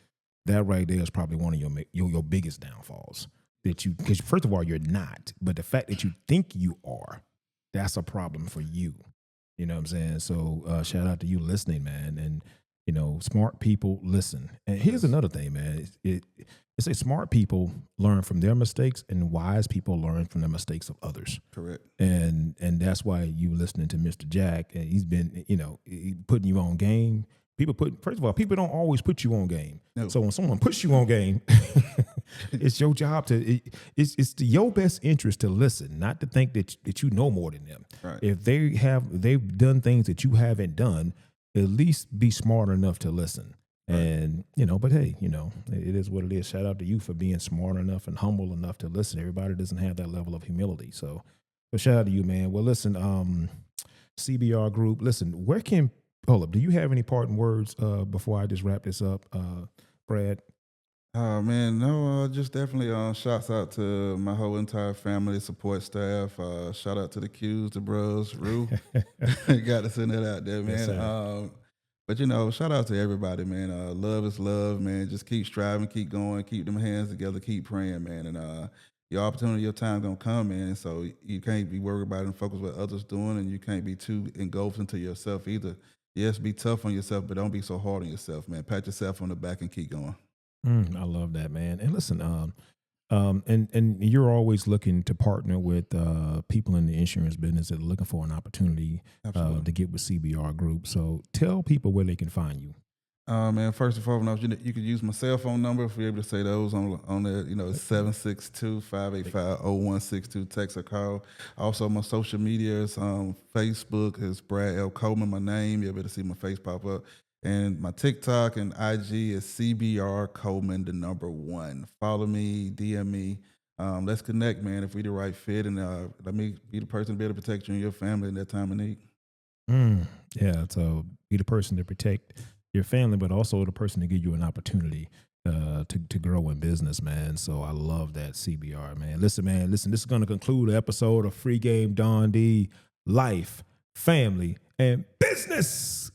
that right there is probably one of your biggest downfalls. Because first of all, you're not, but the fact that you think you are, that's a problem for you. You know what I'm saying? So shout out to you listening, man. And, smart people listen. And here's another thing, man. It's a smart people learn from their mistakes, and wise people learn from the mistakes of others. Correct. And that's why you listening to Mr. Jack, and he's been, he putting you on game. First of all, people don't always put you on game. No. So when someone puts you on game, it's your job it's to your best interest to listen, not to think that you know more than them. Right. If they've done things that you haven't done, at least be smart enough to listen. Right. And, but hey, it is what it is. Shout out to you for being smart enough and humble enough to listen. Everybody doesn't have that level of humility. So shout out to you, man. Well, listen, CBR Group, listen, hold up, do you have any parting words before I just wrap this up, Brad? Man, no, just definitely shouts out to my whole entire family, support staff. Shout out to the Qs, the bros, Rue. Got to send that out there, man. Yes, but, shout out to everybody, man. Love is love, man. Just keep striving, keep going, keep them hands together, keep praying, man. And your opportunity, your time going to come, man. So you can't be worried about it and focus what others doing, and you can't be too engulfed into yourself either. Yes, be tough on yourself, but don't be so hard on yourself, man. Pat yourself on the back and keep going. I love that, man. And listen, and you're always looking to partner with people in the insurance business that are looking for an opportunity to get with CBR Group. So tell people where they can find you. Man, first and foremost, you could use my cell phone number if you're able to say those on there. It's 762-585-0162. Text or call. Also, my social media is Facebook is Brad L. Coleman, my name. You'll be able to see my face pop up. And my TikTok and IG is CBR Coleman, the number 1. Follow me, DM me. Let's connect, man, if we the right fit. And let me be the person to be able to protect you and your family in that time of need. Yeah, so be the person to protect your family, but also the person to give you an opportunity to grow in business, man. So I love that, CBR, man. Listen, man. Listen, this is going to conclude the episode of Free Game Don D, Life, Family, and Business.